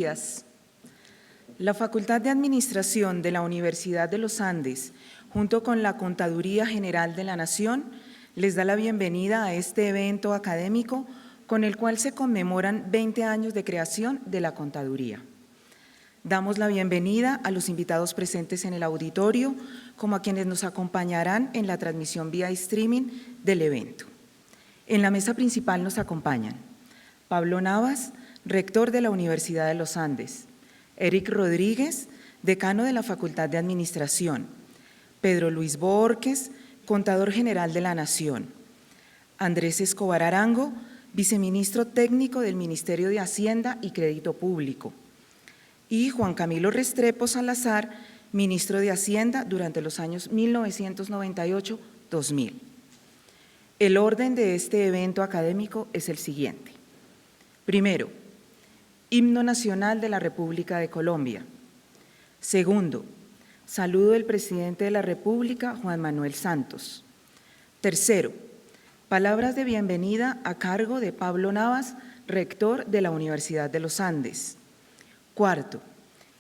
días. La Facultad de Administración de la Universidad de los Andes, junto con la Contaduría General de la Nación, les da la bienvenida a este evento académico con el cual se conmemoran 20 años de creación de la Contaduría. Damos la bienvenida a los invitados presentes en el auditorio, como a quienes nos acompañarán en la transmisión vía streaming del evento. En la mesa principal nos acompañan Pablo Navas, rector de la Universidad de los Andes; Eric Rodríguez, decano de la Facultad de Administración; Pedro Luis Bohórquez, contador general de la Nación; Andrés Escobar Arango, viceministro técnico del Ministerio de Hacienda y Crédito Público; y Juan Camilo Restrepo Salazar, ministro de Hacienda durante los años 1998-2000. El orden de este evento académico es el siguiente. Primero, Himno Nacional de la República de Colombia. Segundo, saludo del presidente de la República, Juan Manuel Santos. Tercero, palabras de bienvenida a cargo de Pablo Navas, rector de la Universidad de los Andes. Cuarto,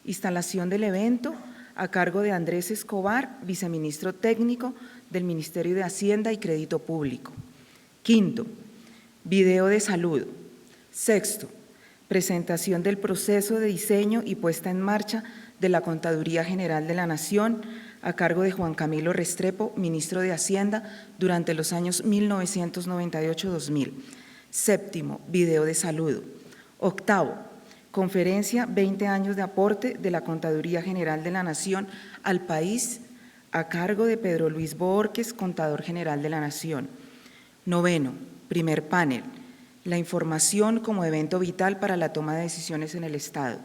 instalación del evento a cargo de Andrés Escobar, viceministro técnico del Ministerio de Hacienda y Crédito Público. Quinto, video de saludo. Sexto, presentación del proceso de diseño y puesta en marcha de la Contaduría General de la Nación a cargo de Juan Camilo Restrepo, ministro de Hacienda durante los años 1998-2000. Séptimo, video de saludo. Octavo, conferencia 20 años de aporte de la Contaduría General de la Nación al país a cargo de Pedro Luis Bohórquez, contador general de la Nación. Noveno, primer panel. La información como evento vital para la toma de decisiones en el Estado.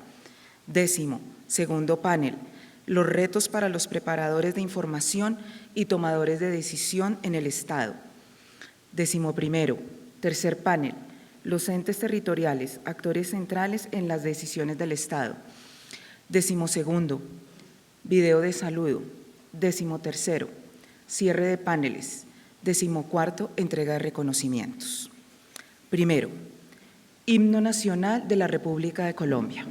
Décimo, segundo panel, los retos para los preparadores de información y tomadores de decisión en el Estado. Décimo primero, tercer panel, los entes territoriales, actores centrales en las decisiones del Estado. Décimo segundo, video de saludo. Décimo tercero, cierre de paneles. Décimo cuarto, entrega de reconocimientos. Primero, Himno Nacional de la República de Colombia.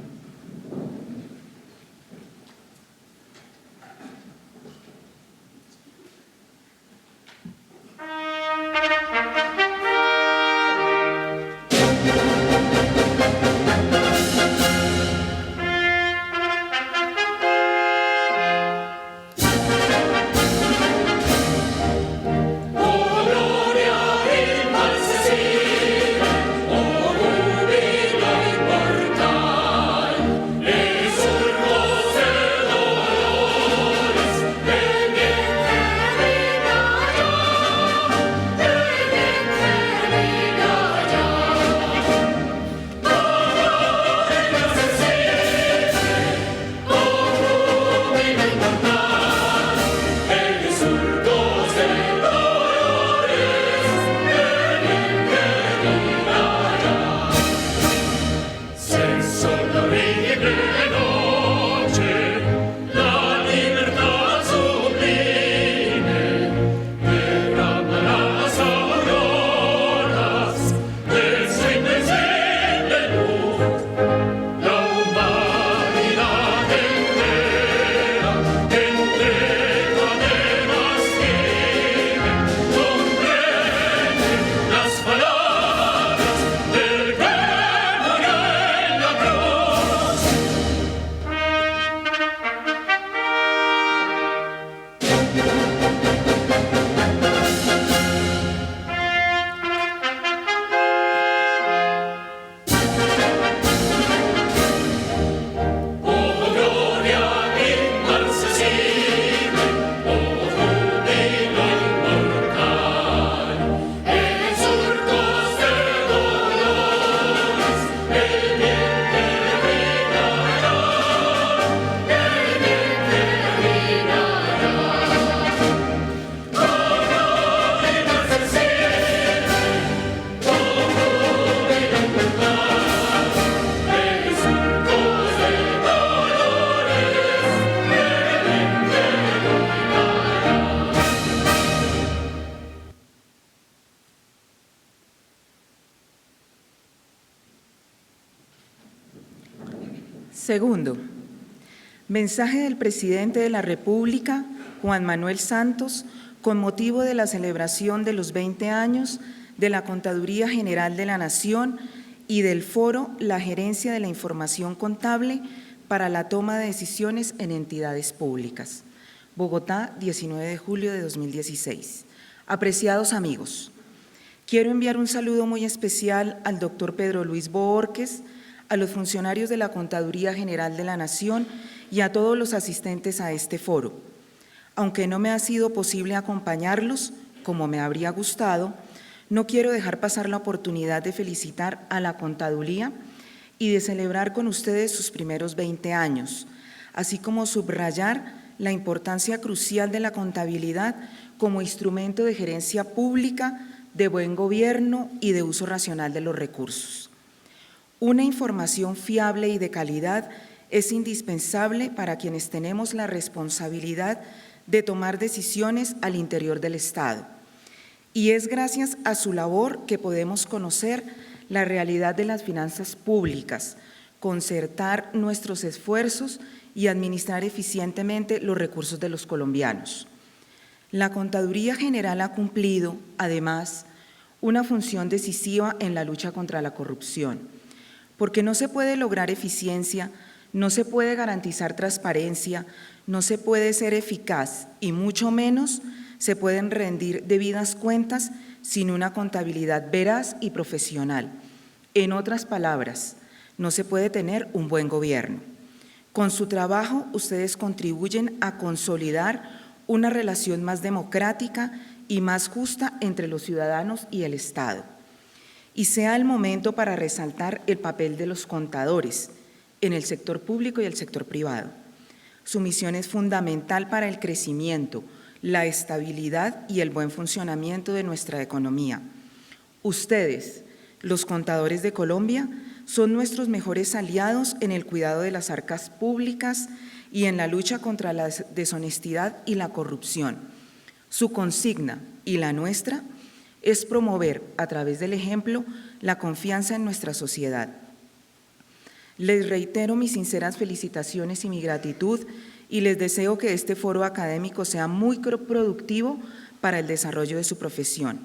Segundo, mensaje del Presidente de la República, Juan Manuel Santos, con motivo de la celebración de los 20 años de la Contaduría General de la Nación y del foro La Gerencia de la Información Contable para la toma de decisiones en entidades públicas. Bogotá, 19 de julio de 2016. Apreciados amigos, quiero enviar un saludo muy especial al doctor Pedro Luis Bohórquez, a los funcionarios de la Contaduría General de la Nación y a todos los asistentes a este foro. Aunque no me ha sido posible acompañarlos, como me habría gustado, no quiero dejar pasar la oportunidad de felicitar a la Contaduría y de celebrar con ustedes sus primeros 20 años, así como subrayar la importancia crucial de la contabilidad como instrumento de gerencia pública, de buen gobierno y de uso racional de los recursos. Una información fiable y de calidad es indispensable para quienes tenemos la responsabilidad de tomar decisiones al interior del Estado. Y es gracias a su labor que podemos conocer la realidad de las finanzas públicas, concertar nuestros esfuerzos y administrar eficientemente los recursos de los colombianos. La Contaduría General ha cumplido, además, una función decisiva en la lucha contra la corrupción, porque no se puede lograr eficiencia, no se puede garantizar transparencia, no se puede ser eficaz y mucho menos se pueden rendir debidas cuentas sin una contabilidad veraz y profesional. En otras palabras, no se puede tener un buen gobierno. Con su trabajo, ustedes contribuyen a consolidar una relación más democrática y más justa entre los ciudadanos y el Estado. Y sea el momento para resaltar el papel de los contadores en el sector público y el sector privado. Su misión es fundamental para el crecimiento, la estabilidad y el buen funcionamiento de nuestra economía. Ustedes, los contadores de Colombia, son nuestros mejores aliados en el cuidado de las arcas públicas y en la lucha contra la deshonestidad y la corrupción. Su consigna y la nuestra es promover, a través del ejemplo, la confianza en nuestra sociedad. Les reitero mis sinceras felicitaciones y mi gratitud y les deseo que este foro académico sea muy productivo para el desarrollo de su profesión.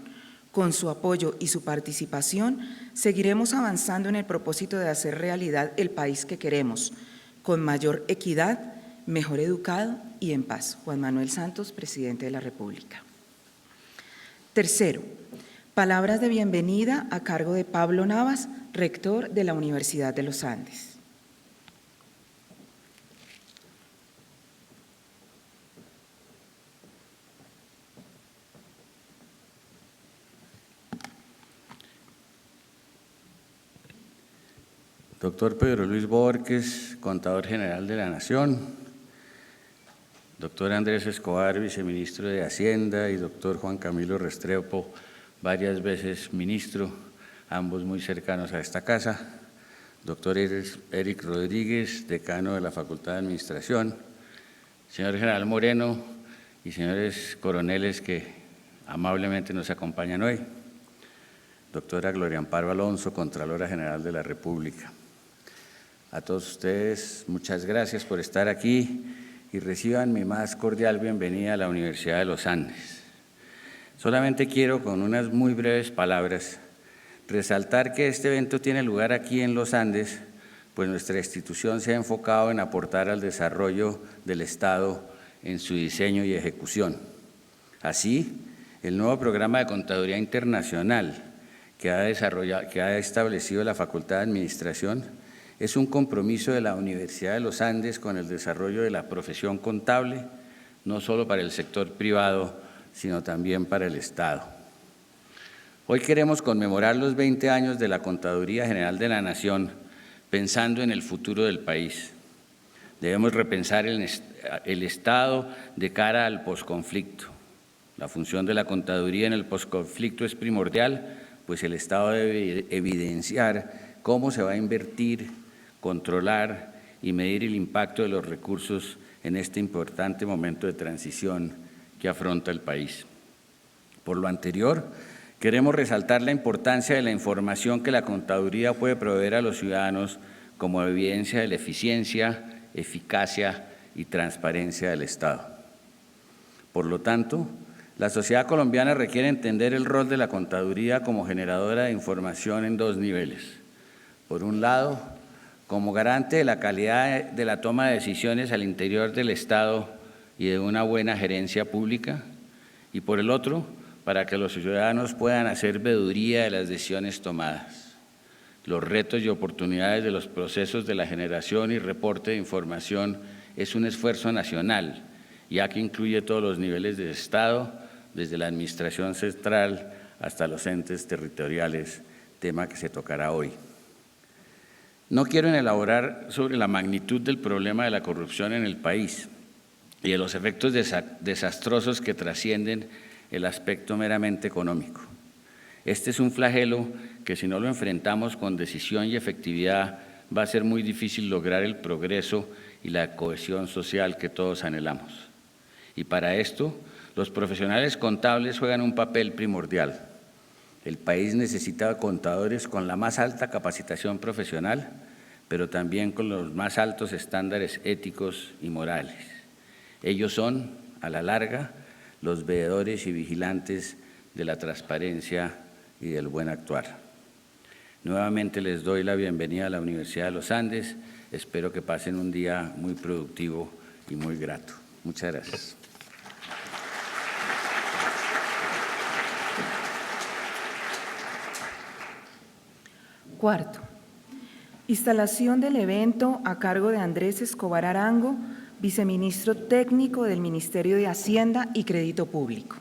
Con su apoyo y su participación, seguiremos avanzando en el propósito de hacer realidad el país que queremos, con mayor equidad, mejor educado y en paz. Juan Manuel Santos, Presidente de la República. Tercero, palabras de bienvenida a cargo de Pablo Navas, rector de la Universidad de los Andes. Doctor Pedro Luis Bohórquez, Contador General de la Nación, doctor Andrés Escobar, Viceministro de Hacienda, y doctor Juan Camilo Restrepo, varias veces ministro, ambos muy cercanos a esta casa, doctor Eric Rodríguez, decano de la Facultad de Administración, señor General Moreno y señores coroneles que amablemente nos acompañan hoy, doctora Gloria Amparo Alonso, Contralora General de la República. A todos ustedes, muchas gracias por estar aquí y reciban mi más cordial bienvenida a la Universidad de los Andes. Solamente quiero, con unas muy breves palabras, resaltar que este evento tiene lugar aquí en los Andes, pues nuestra institución se ha enfocado en aportar al desarrollo del Estado en su diseño y ejecución. Así, el nuevo programa de Contaduría Internacional que ha establecido la Facultad de Administración es un compromiso de la Universidad de los Andes con el desarrollo de la profesión contable, no solo para el sector privado, sino también para el Estado. Hoy queremos conmemorar los 20 años de la Contaduría General de la Nación, pensando en el futuro del país. Debemos repensar el Estado de cara al posconflicto. La función de la contaduría en el posconflicto es primordial, pues el Estado debe evidenciar cómo se va a invertir, controlar y medir el impacto de los recursos en este importante momento de transición que afronta el país. Por lo anterior, queremos resaltar la importancia de la información que la contaduría puede proveer a los ciudadanos como evidencia de la eficiencia, eficacia y transparencia del Estado. Por lo tanto, la sociedad colombiana requiere entender el rol de la contaduría como generadora de información en dos niveles. Por un lado, como garante de la calidad de la toma de decisiones al interior del Estado y de una buena gerencia pública, y por el otro, para que los ciudadanos puedan hacer veeduría de las decisiones tomadas. Los retos y oportunidades de los procesos de la generación y reporte de información es un esfuerzo nacional, ya que incluye todos los niveles del Estado, desde la administración central hasta los entes territoriales, tema que se tocará hoy. No quiero elaborar sobre la magnitud del problema de la corrupción en el país y de los efectos desastrosos que trascienden el aspecto meramente económico. Este es un flagelo que, si no lo enfrentamos con decisión y efectividad, va a ser muy difícil lograr el progreso y la cohesión social que todos anhelamos. Y para esto, los profesionales contables juegan un papel primordial. El país necesita contadores con la más alta capacitación profesional, pero también con los más altos estándares éticos y morales. Ellos son, a la larga, los veedores y vigilantes de la transparencia y del buen actuar. Nuevamente les doy la bienvenida a la Universidad de los Andes. Espero que pasen un día muy productivo y muy grato. Muchas gracias. Cuarto, instalación del evento a cargo de Andrés Escobar Arango, viceministro técnico del Ministerio de Hacienda y Crédito Público.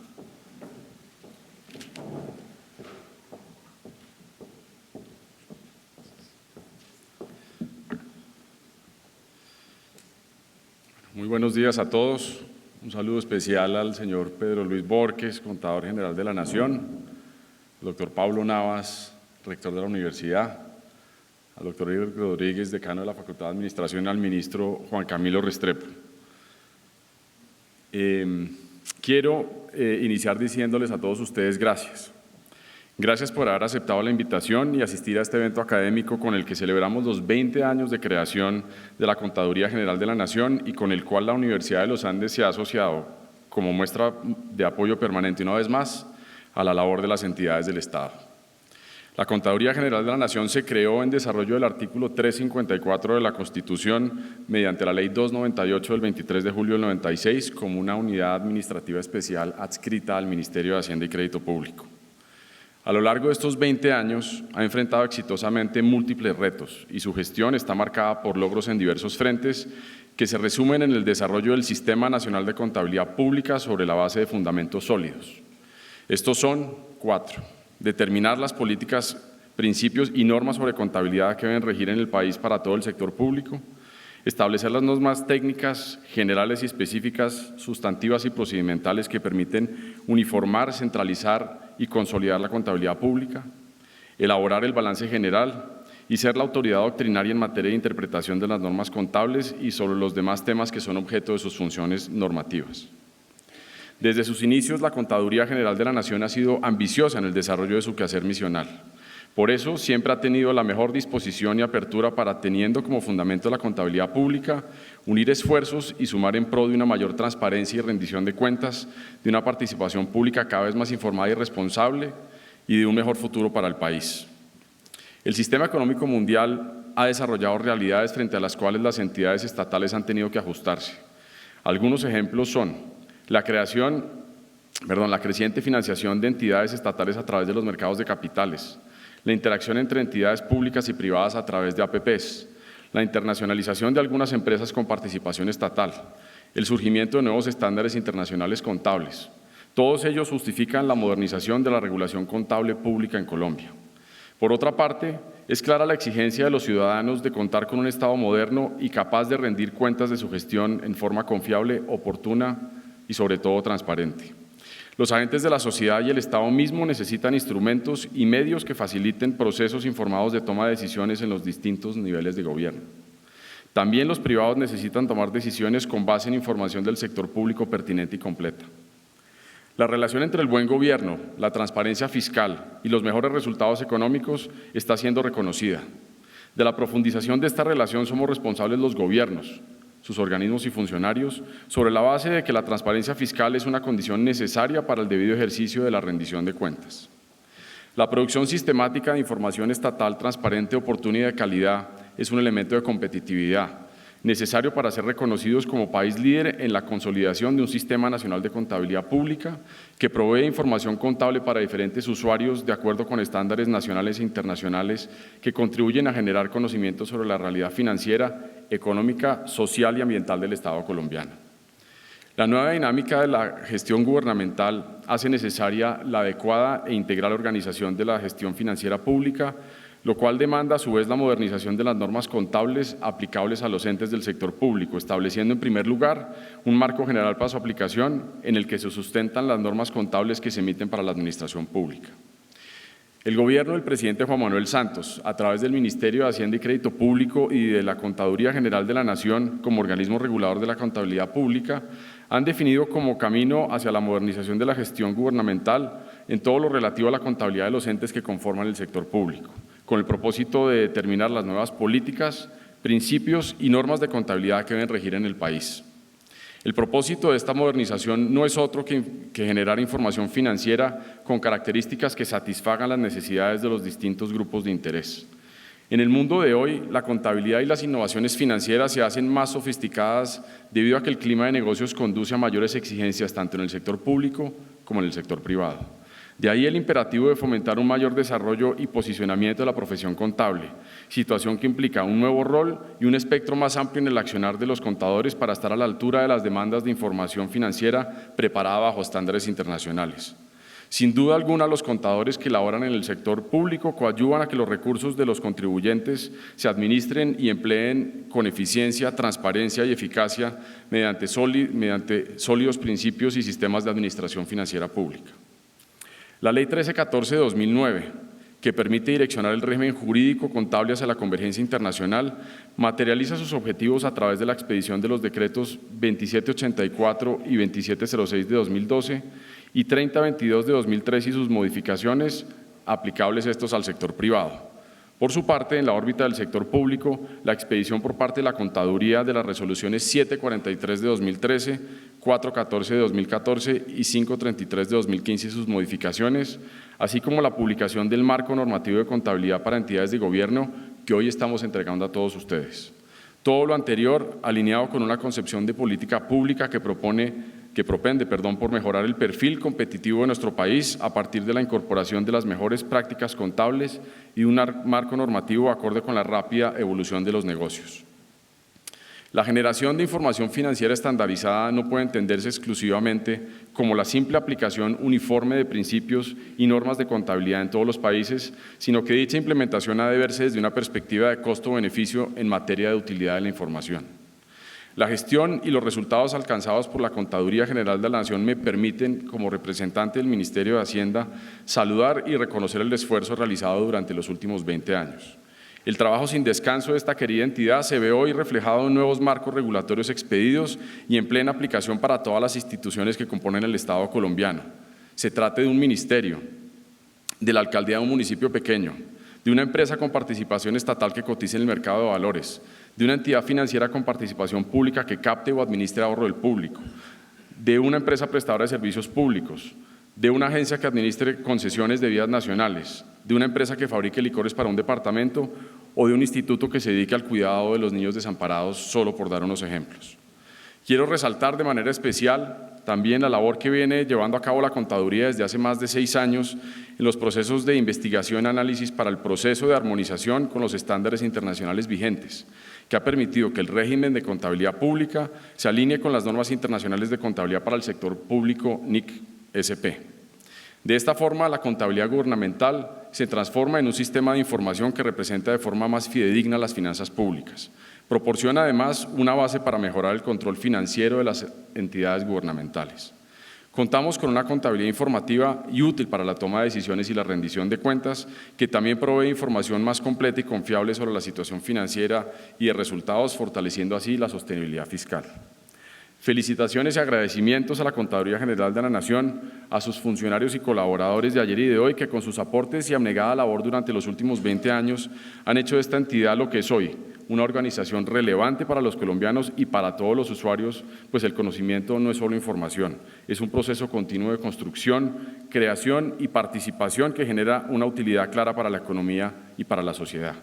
Muy buenos días a todos. Un saludo especial al señor Pedro Luis Borges, contador general de la Nación, al doctor Pablo Navas, rector de la universidad, al doctor Eric Rodríguez, decano de la Facultad de Administración, y al ministro Juan Camilo Restrepo. Quiero iniciar diciéndoles a todos ustedes gracias. Gracias por haber aceptado la invitación y asistir a este evento académico con el que celebramos los 20 años de creación de la Contaduría General de la Nación y con el cual la Universidad de los Andes se ha asociado como muestra de apoyo permanente una vez más a la labor de las entidades del Estado. La Contaduría General de la Nación se creó en desarrollo del artículo 354 de la Constitución mediante la Ley 298 del 23 de julio del 96 como una unidad administrativa especial adscrita al Ministerio de Hacienda y Crédito Público. A lo largo de estos 20 años ha enfrentado exitosamente múltiples retos y su gestión está marcada por logros en diversos frentes que se resumen en el desarrollo del Sistema Nacional de Contabilidad Pública sobre la base de fundamentos sólidos. Estos son 4. Determinar las políticas, principios y normas sobre contabilidad que deben regir en el país para todo el sector público, establecer las normas técnicas, generales y específicas, sustantivas y procedimentales que permiten uniformar, centralizar y consolidar la contabilidad pública, elaborar el balance general y ser la autoridad doctrinaria en materia de interpretación de las normas contables y sobre los demás temas que son objeto de sus funciones normativas. Desde sus inicios, la Contaduría General de la Nación ha sido ambiciosa en el desarrollo de su quehacer misional. Por eso, siempre ha tenido la mejor disposición y apertura para, teniendo como fundamento la contabilidad pública, unir esfuerzos y sumar en pro de una mayor transparencia y rendición de cuentas, de una participación pública cada vez más informada y responsable y de un mejor futuro para el país. El sistema económico mundial ha desarrollado realidades frente a las cuales las entidades estatales han tenido que ajustarse. Algunos ejemplos son la creciente financiación de entidades estatales a través de los mercados de capitales, la interacción entre entidades públicas y privadas a través de APPs, la internacionalización de algunas empresas con participación estatal, el surgimiento de nuevos estándares internacionales contables. Todos ellos justifican la modernización de la regulación contable pública en Colombia. Por otra parte, es clara la exigencia de los ciudadanos de contar con un Estado moderno y capaz de rendir cuentas de su gestión en forma confiable, oportuna y sobre todo transparente. Los agentes de la sociedad y el Estado mismo necesitan instrumentos y medios que faciliten procesos informados de toma de decisiones en los distintos niveles de gobierno. También los privados necesitan tomar decisiones con base en información del sector público pertinente y completa. La relación entre el buen gobierno, la transparencia fiscal y los mejores resultados económicos está siendo reconocida. De la profundización de esta relación somos responsables los gobiernos, sus organismos y funcionarios, sobre la base de que la transparencia fiscal es una condición necesaria para el debido ejercicio de la rendición de cuentas. La producción sistemática de información estatal transparente, oportuna y de calidad es un elemento de competitividad necesario para ser reconocidos como país líder en la consolidación de un sistema nacional de contabilidad pública que provee información contable para diferentes usuarios de acuerdo con estándares nacionales e internacionales que contribuyen a generar conocimiento sobre la realidad financiera, económica, social y ambiental del Estado colombiano. La nueva dinámica de la gestión gubernamental hace necesaria la adecuada e integral organización de la gestión financiera pública, lo cual demanda a su vez la modernización de las normas contables aplicables a los entes del sector público, estableciendo en primer lugar un marco general para su aplicación en el que se sustentan las normas contables que se emiten para la administración pública. El gobierno del presidente Juan Manuel Santos, a través del Ministerio de Hacienda y Crédito Público y de la Contaduría General de la Nación como organismo regulador de la contabilidad pública, han definido como camino hacia la modernización de la gestión gubernamental en todo lo relativo a la contabilidad de los entes que conforman el sector público, con el propósito de determinar las nuevas políticas, principios y normas de contabilidad que deben regir en el país. El propósito de esta modernización no es otro que generar información financiera con características que satisfagan las necesidades de los distintos grupos de interés. En el mundo de hoy, la contabilidad y las innovaciones financieras se hacen más sofisticadas debido a que el clima de negocios conduce a mayores exigencias tanto en el sector público como en el sector privado. De ahí el imperativo de fomentar un mayor desarrollo y posicionamiento de la profesión contable, situación que implica un nuevo rol y un espectro más amplio en el accionar de los contadores para estar a la altura de las demandas de información financiera preparada bajo estándares internacionales. Sin duda alguna, los contadores que laboran en el sector público coadyuvan a que los recursos de los contribuyentes se administren y empleen con eficiencia, transparencia y eficacia mediante sólidos principios y sistemas de administración financiera pública. La Ley 1314 de 2009, que permite direccionar el régimen jurídico contable hacia la convergencia internacional, materializa sus objetivos a través de la expedición de los decretos 2784 y 2706 de 2012 y 3022 de 2013 y sus modificaciones aplicables estos al sector privado. Por su parte, en la órbita del sector público, la expedición por parte de la Contaduría de las resoluciones 743 de 2013, 414 de 2014 y 533 de 2015 y sus modificaciones, así como la publicación del marco normativo de contabilidad para entidades de gobierno que hoy estamos entregando a todos ustedes. Todo lo anterior alineado con una concepción de política pública que propende por mejorar el perfil competitivo de nuestro país a partir de la incorporación de las mejores prácticas contables y un marco normativo acorde con la rápida evolución de los negocios. La generación de información financiera estandarizada no puede entenderse exclusivamente como la simple aplicación uniforme de principios y normas de contabilidad en todos los países, sino que dicha implementación ha de verse desde una perspectiva de costo-beneficio en materia de utilidad de la información. La gestión y los resultados alcanzados por la Contaduría General de la Nación me permiten, como representante del Ministerio de Hacienda, saludar y reconocer el esfuerzo realizado durante los últimos 20 años. El trabajo sin descanso de esta querida entidad se ve hoy reflejado en nuevos marcos regulatorios expedidos y en plena aplicación para todas las instituciones que componen el Estado colombiano. Se trate de un ministerio, de la alcaldía de un municipio pequeño, de una empresa con participación estatal que cotice en el mercado de valores, de una entidad financiera con participación pública que capte o administre ahorro del público, de una empresa prestadora de servicios públicos, de una agencia que administre concesiones de vías nacionales, de una empresa que fabrique licores para un departamento o de un instituto que se dedique al cuidado de los niños desamparados, solo por dar unos ejemplos. Quiero resaltar de manera especial también la labor que viene llevando a cabo la Contaduría desde hace más de 6 años en los procesos de investigación y análisis para el proceso de armonización con los estándares internacionales vigentes, que ha permitido que el régimen de contabilidad pública se alinee con las normas internacionales de contabilidad para el sector público NIC-SP. De esta forma, la contabilidad gubernamental se transforma en un sistema de información que representa de forma más fidedigna las finanzas públicas. Proporciona además una base para mejorar el control financiero de las entidades gubernamentales. Contamos con una contabilidad informativa y útil para la toma de decisiones y la rendición de cuentas, que también provee información más completa y confiable sobre la situación financiera y de resultados, fortaleciendo así la sostenibilidad fiscal. Felicitaciones y agradecimientos a la Contaduría General de la Nación, a sus funcionarios y colaboradores de ayer y de hoy, que con sus aportes y abnegada labor durante los últimos 20 años han hecho de esta entidad lo que es hoy, una organización relevante para los colombianos y para todos los usuarios, pues el conocimiento no es solo información, es un proceso continuo de construcción, creación y participación que genera una utilidad clara para la economía y para la sociedad.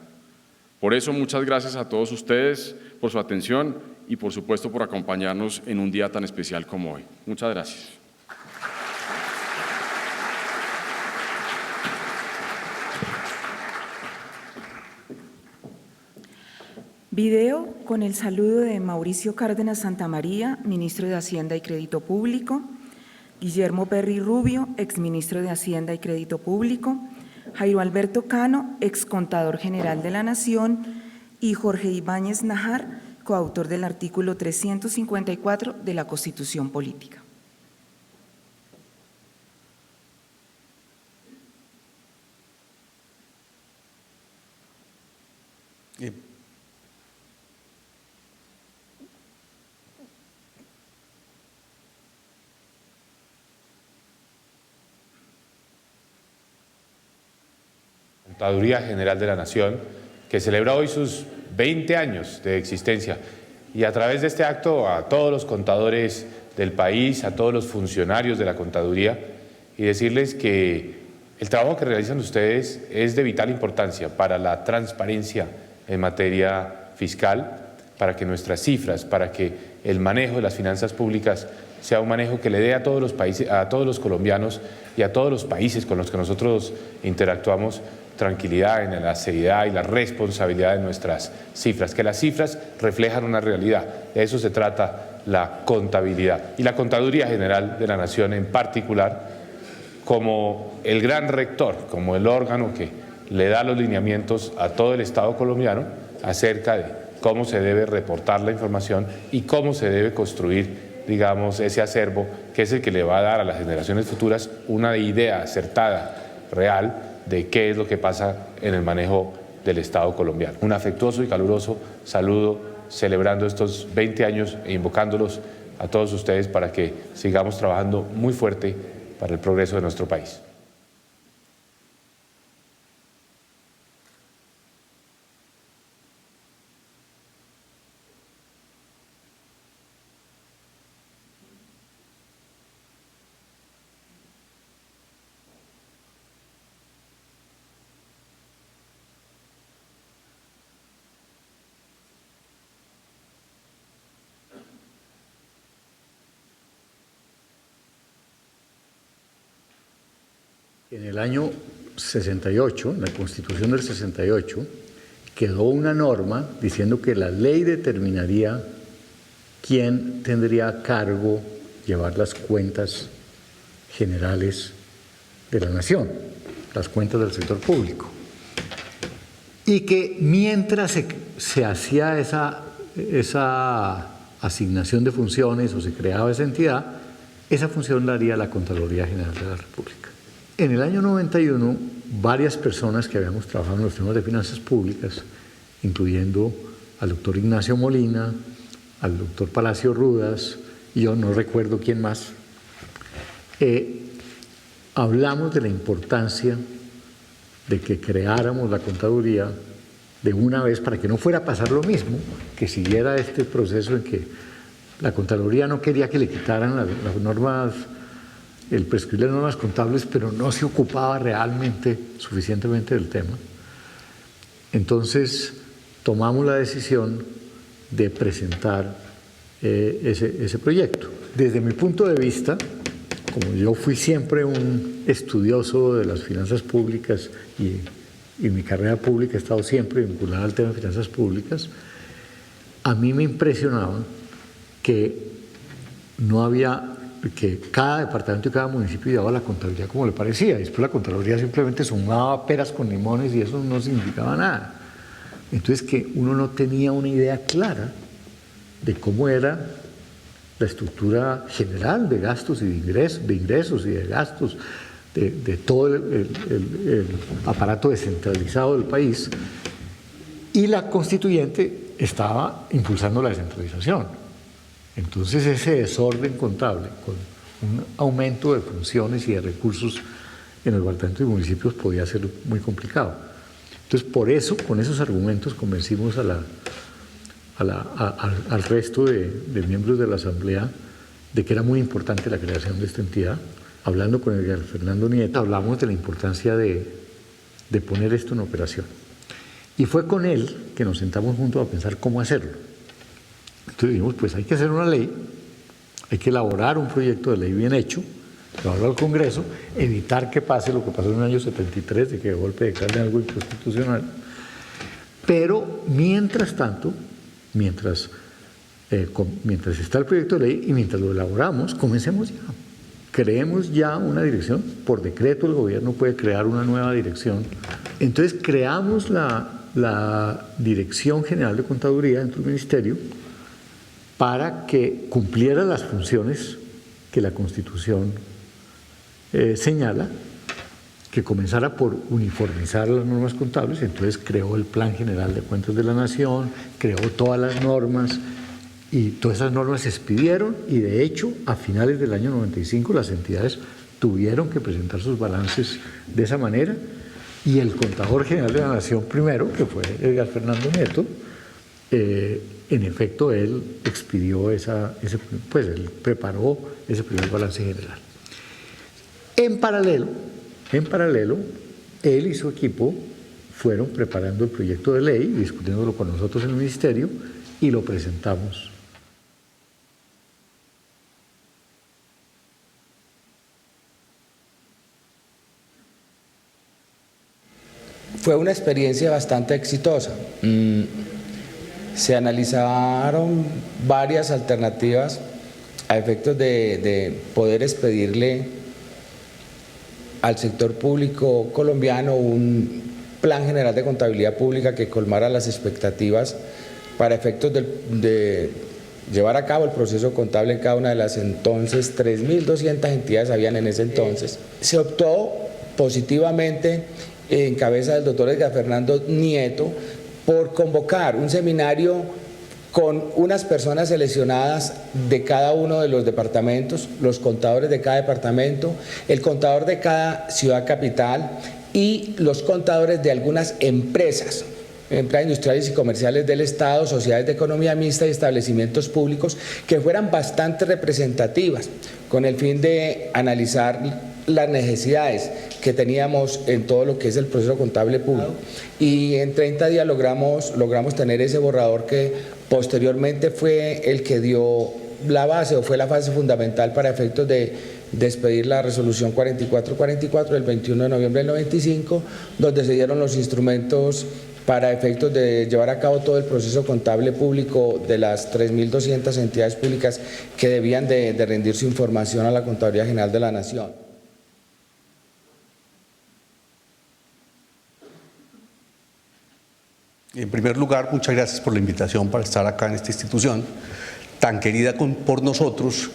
Por eso, muchas gracias a todos ustedes por su atención y, por supuesto, por acompañarnos en un día tan especial como hoy. Muchas gracias. Video con el saludo de Mauricio Cárdenas Santamaría, ministro de Hacienda y Crédito Público, Guillermo Perry Rubio, exministro de Hacienda y Crédito Público, Jairo Alberto Cano, excontador general de la Nación, y Jorge Ibáñez Najar, coautor del artículo 354 de la Constitución Política. Contaduría General de la Nación, que celebra hoy sus 20 años de existencia. Y a través de este acto a todos los contadores del país, a todos los funcionarios de la Contaduría, y decirles que el trabajo que realizan ustedes es de vital importancia para la transparencia en materia fiscal, para que nuestras cifras, para que el manejo de las finanzas públicas sea un manejo que le dé a todos los países, a todos los colombianos y a todos los países con los que nosotros interactuamos tranquilidad en la seriedad y la responsabilidad de nuestras cifras, que las cifras reflejan una realidad. De eso se trata la contabilidad. Y la Contaduría General de la Nación en particular, como el gran rector, como el órgano que le da los lineamientos a todo el Estado colombiano acerca de cómo se debe reportar la información y cómo se debe construir, digamos, ese acervo que es el que le va a dar a las generaciones futuras una idea acertada, real, de qué es lo que pasa en el manejo del Estado colombiano. Un afectuoso y caluroso saludo celebrando estos 20 años e invocándolos a todos ustedes para que sigamos trabajando muy fuerte para el progreso de nuestro país. En el año 68, en la Constitución del 68, quedó una norma diciendo que la ley determinaría quién tendría a cargo llevar las cuentas generales de la nación, las cuentas del sector público. Y que mientras se hacía esa asignación de funciones o se creaba esa entidad, esa función la haría la Contraloría General de la República. En el año 91, varias personas que habíamos trabajado en los temas de finanzas públicas, incluyendo al doctor Ignacio Molina, al doctor Palacio Rudas, y yo no recuerdo quién más, hablamos de la importancia de que creáramos la contaduría de una vez para que no fuera a pasar lo mismo, que siguiera este proceso en que la Contraloría no quería que le quitaran las normas, el prescribir las normas contables, pero no se ocupaba realmente suficientemente del tema. Entonces tomamos la decisión de presentar ese proyecto. Desde mi punto de vista, como yo fui siempre un estudioso de las finanzas públicas y mi carrera pública ha estado siempre vinculada al tema de finanzas públicas, a mí me impresionaba que no había, que cada departamento y cada municipio llevaba la contabilidad como le parecía. Después la Contraloría simplemente sumaba peras con limones y eso no significaba nada. Entonces que uno no tenía una idea clara de cómo era la estructura general de gastos y de ingresos y de gastos de todo el aparato descentralizado del país, y la constituyente estaba impulsando la descentralización. Entonces ese desorden contable, con un aumento de funciones y de recursos en los departamentos y municipios, podía ser muy complicado. Entonces, por eso, con esos argumentos, convencimos al resto de miembros de la Asamblea de que era muy importante la creación de esta entidad. Hablando con Edgar Fernando Nieto, hablamos de la importancia de poner esto en operación. Y fue con él que nos sentamos juntos a pensar cómo hacerlo. Entonces dijimos, pues hay que hacer una ley, hay que elaborar un proyecto de ley bien hecho, llevarlo al Congreso, evitar que pase lo que pasó en el año 73, de que de golpe declaren algo inconstitucional. Pero mientras tanto, mientras está el proyecto de ley y mientras lo elaboramos, comencemos ya. Creemos ya una dirección, por decreto el gobierno puede crear una nueva dirección. Entonces creamos la Dirección General de Contaduría dentro del Ministerio para que cumpliera las funciones que la Constitución señala, que comenzara por uniformizar las normas contables. Entonces creó el Plan General de Cuentas de la Nación, creó todas las normas, y todas esas normas se expidieron, y de hecho a finales del año 95 las entidades tuvieron que presentar sus balances de esa manera, y el Contador General de la Nación primero, que fue Edgar Fernando Nieto, en efecto él expidió él preparó ese primer balance general. En paralelo, él y su equipo fueron preparando el proyecto de ley, discutiéndolo con nosotros en el Ministerio, y lo presentamos. Fue una experiencia bastante exitosa. Se analizaron varias alternativas a efectos de poder expedirle al sector público colombiano un plan general de contabilidad pública que colmara las expectativas para efectos de llevar a cabo el proceso contable en cada una de las entonces 3.200 entidades habían en ese entonces. Se optó positivamente, en cabeza del doctor Edgar Fernando Nieto, por convocar un seminario con unas personas seleccionadas de cada uno de los departamentos, los contadores de cada departamento, el contador de cada ciudad capital y los contadores de algunas empresas industriales y comerciales del Estado, sociedades de economía mixta y establecimientos públicos que fueran bastante representativas, con el fin de analizar las necesidades que teníamos en todo lo que es el proceso contable público. Y en 30 días logramos tener ese borrador que posteriormente fue el que dio la base o fue la fase fundamental para efectos de expedir la resolución 4444 del 21 de noviembre del 95, donde se dieron los instrumentos para efectos de llevar a cabo todo el proceso contable público de las 3.200 entidades públicas que debían de rendir su información a la Contaduría General de la Nación. En primer lugar, muchas gracias por la invitación para estar acá en esta institución tan querida por nosotros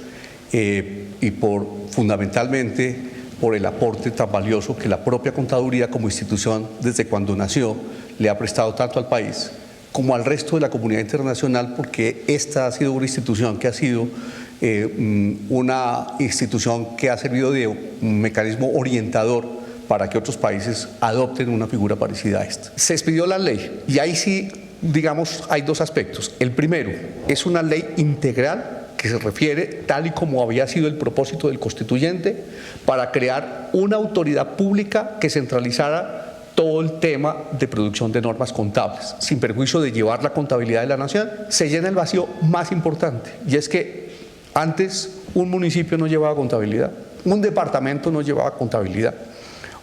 y fundamentalmente por el aporte tan valioso que la propia Contaduría como institución desde cuando nació le ha prestado tanto al país como al resto de la comunidad internacional, porque esta ha sido una institución que ha sido una institución que ha servido de un mecanismo orientador para que otros países adopten una figura parecida a esta. Se expidió la ley y ahí sí, digamos, hay dos aspectos. El primero es una ley integral que se refiere, tal y como había sido el propósito del constituyente, para crear una autoridad pública que centralizara todo el tema de producción de normas contables, sin perjuicio de llevar la contabilidad de la nación. Se llena el vacío más importante, y es que antes un municipio no llevaba contabilidad, un departamento no llevaba contabilidad.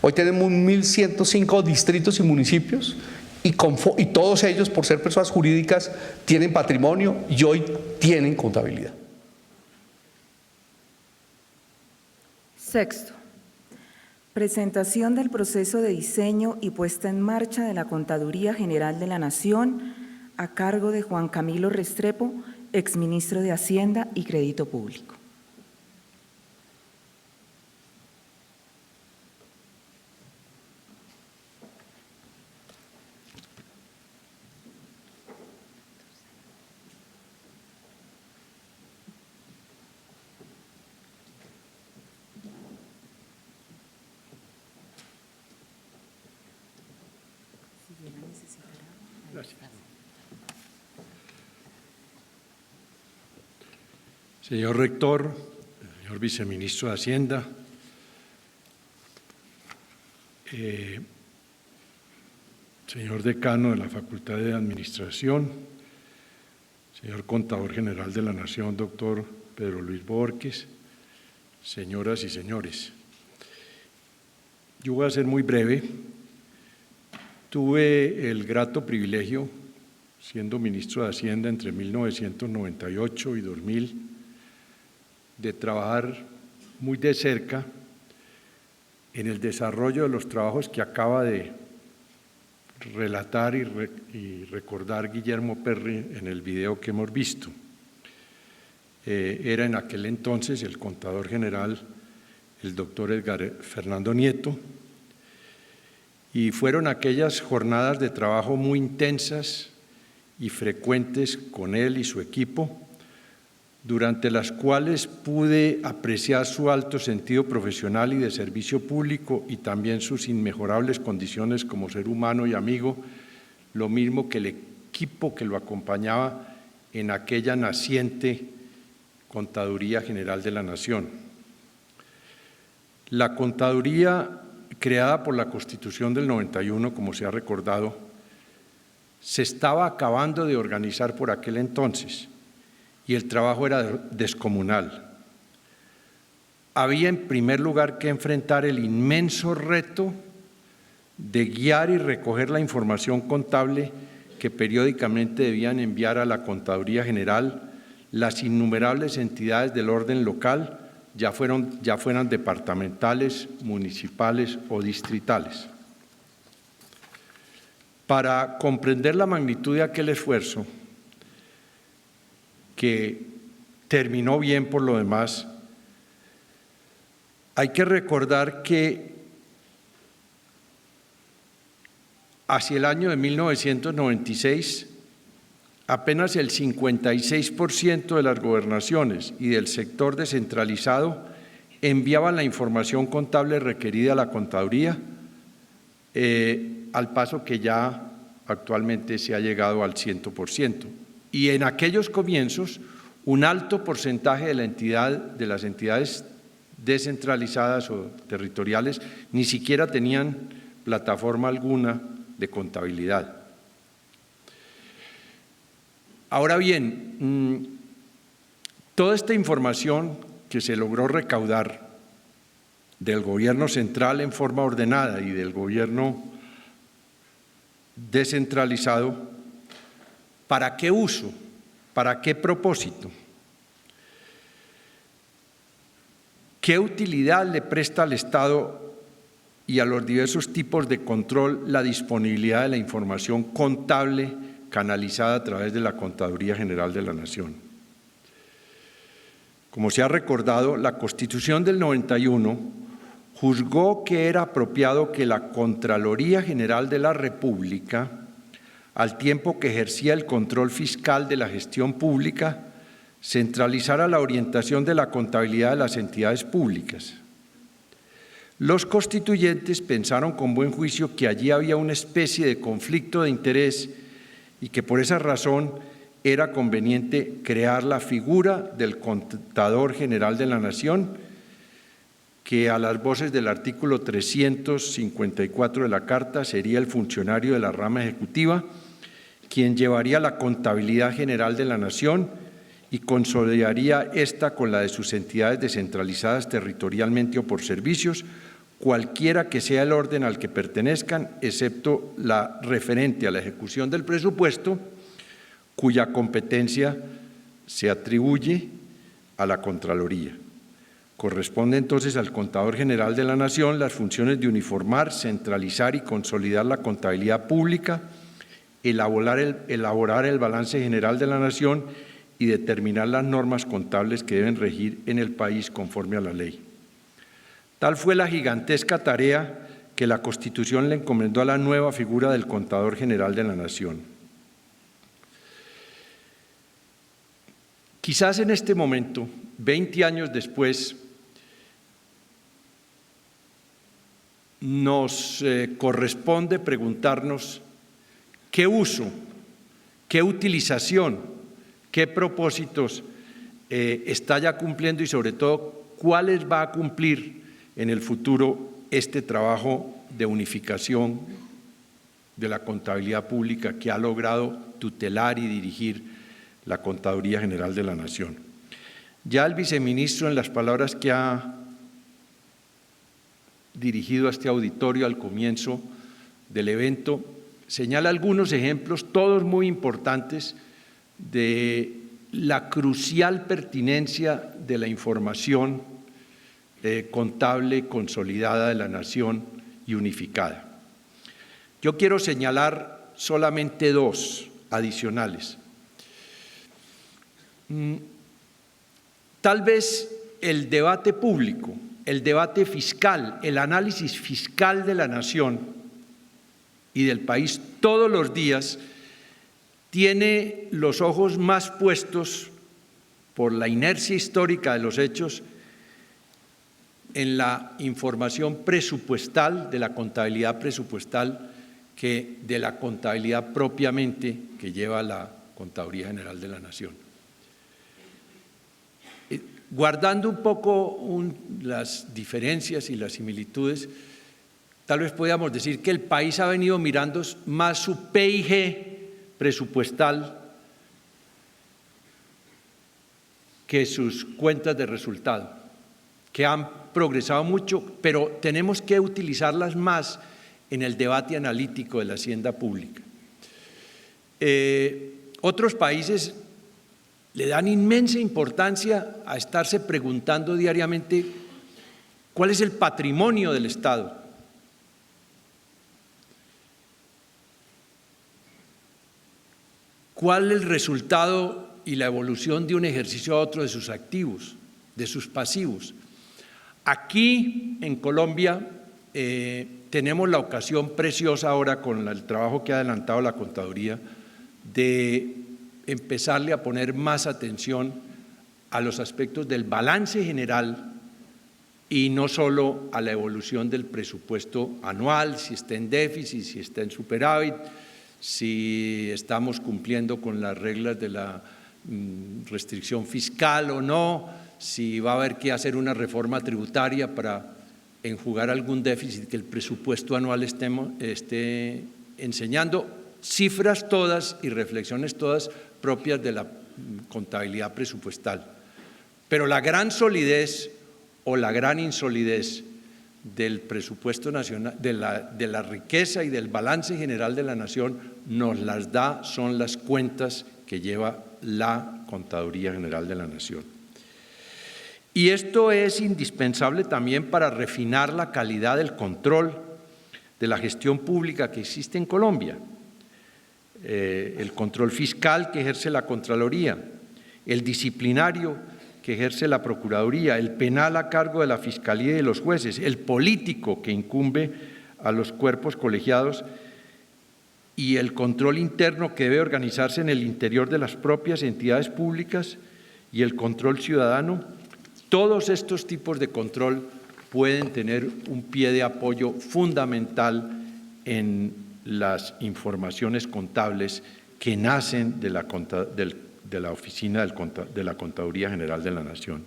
Hoy tenemos 1.105 distritos y municipios y todos ellos, por ser personas jurídicas, tienen patrimonio y hoy tienen contabilidad. Sexto, presentación del proceso de diseño y puesta en marcha de la Contaduría General de la Nación a cargo de Juan Camilo Restrepo, exministro de Hacienda y Crédito Público. Gracias. Señor Rector, señor Viceministro de Hacienda, señor Decano de la Facultad de Administración, señor Contador General de la Nación, doctor Pedro Luis Borges, señoras y señores. Yo voy a ser muy breve. Tuve el grato privilegio, siendo ministro de Hacienda entre 1998 y 2000, de trabajar muy de cerca en el desarrollo de los trabajos que acaba de relatar y recordar Guillermo Perry en el video que hemos visto. Era en aquel entonces el contador general, el doctor Edgar Fernando Nieto, y fueron aquellas jornadas de trabajo muy intensas y frecuentes con él y su equipo, durante las cuales pude apreciar su alto sentido profesional y de servicio público y también sus inmejorables condiciones como ser humano y amigo, lo mismo que el equipo que lo acompañaba en aquella naciente Contaduría General de la Nación. La Contaduría, creada por la Constitución del 91, como se ha recordado, se estaba acabando de organizar por aquel entonces y el trabajo era descomunal. Había en primer lugar que enfrentar el inmenso reto de guiar y recoger la información contable que periódicamente debían enviar a la Contaduría General las innumerables entidades del orden local, ya fueran departamentales, municipales o distritales. Para comprender la magnitud de aquel esfuerzo, que terminó bien por lo demás, hay que recordar que hacia el año de 1996, apenas el 56% de las gobernaciones y del sector descentralizado enviaban la información contable requerida a la contaduría, al paso que ya actualmente se ha llegado al 100%. Y en aquellos comienzos, un alto porcentaje de las entidades descentralizadas o territoriales ni siquiera tenían plataforma alguna de contabilidad. Ahora bien, toda esta información que se logró recaudar del gobierno central en forma ordenada y del gobierno descentralizado, ¿para qué uso? ¿Para qué propósito? ¿Qué utilidad le presta al Estado y a los diversos tipos de control la disponibilidad de la información contable canalizada a través de la Contaduría General de la Nación? Como se ha recordado, la Constitución del 91 juzgó que era apropiado que la Contraloría General de la República, al tiempo que ejercía el control fiscal de la gestión pública, centralizara la orientación de la contabilidad de las entidades públicas. Los constituyentes pensaron con buen juicio que allí había una especie de conflicto de interés y que por esa razón era conveniente crear la figura del Contador General de la Nación, que a las voces del artículo 354 de la Carta sería el funcionario de la rama ejecutiva, quien llevaría la contabilidad general de la Nación y consolidaría esta con la de sus entidades descentralizadas territorialmente o por servicios, cualquiera que sea el orden al que pertenezcan, excepto la referente a la ejecución del presupuesto, cuya competencia se atribuye a la Contraloría. Corresponde entonces al Contador General de la Nación las funciones de uniformar, centralizar y consolidar la contabilidad pública, elaborar el balance general de la Nación y determinar las normas contables que deben regir en el país conforme a la ley. Tal fue la gigantesca tarea que la Constitución le encomendó a la nueva figura del Contador General de la Nación. Quizás en este momento, 20 años después, nos corresponde preguntarnos qué uso qué utilización, qué propósitos está ya cumpliendo y sobre todo cuáles va a cumplir en el futuro este trabajo de unificación de la contabilidad pública que ha logrado tutelar y dirigir la Contaduría General de la Nación. Ya el viceministro, en las palabras que ha dirigido a este auditorio al comienzo del evento, señala algunos ejemplos, todos muy importantes, de la crucial pertinencia de la información contable consolidada de la nación y unificada. Yo quiero señalar solamente dos adicionales. Tal vez el debate público, el debate fiscal, el análisis fiscal de la nación y del país todos los días tiene los ojos más puestos por la inercia histórica de los hechos en la información presupuestal, de la contabilidad presupuestal, que de la contabilidad propiamente que lleva la Contaduría General de la Nación. Guardando un poco las diferencias y las similitudes, tal vez podríamos decir que el país ha venido mirando más su PIG presupuestal que sus cuentas de resultado, que han progresado mucho, pero tenemos que utilizarlas más en el debate analítico de la hacienda pública. Otros países le dan inmensa importancia a estarse preguntando diariamente cuál es el patrimonio del Estado. ¿Cuál es el resultado y la evolución de un ejercicio a otro de sus activos, de sus pasivos? Aquí en Colombia tenemos la ocasión preciosa ahora con el trabajo que ha adelantado la Contaduría de empezarle a poner más atención a los aspectos del balance general y no solo a la evolución del presupuesto anual, si está en déficit, si está en superávit, si estamos cumpliendo con las reglas de la restricción fiscal o no, si va a haber que hacer una reforma tributaria para enjugar algún déficit que el presupuesto anual esté enseñando, cifras todas y reflexiones todas propias de la contabilidad presupuestal. Pero la gran solidez o la gran insolidez del presupuesto nacional, de la riqueza y del balance general de la nación, nos las da, son las cuentas que lleva la Contaduría General de la Nación. Y esto es indispensable también para refinar la calidad del control de la gestión pública que existe en Colombia. El control fiscal que ejerce la Contraloría, el disciplinario que ejerce la Procuraduría, el penal a cargo de la Fiscalía y de los jueces, el político que incumbe a los cuerpos colegiados y el control interno que debe organizarse en el interior de las propias entidades públicas y el control ciudadano. Todos estos tipos de control pueden tener un pie de apoyo fundamental en las informaciones contables que nacen de la oficina de la Contaduría General de la Nación.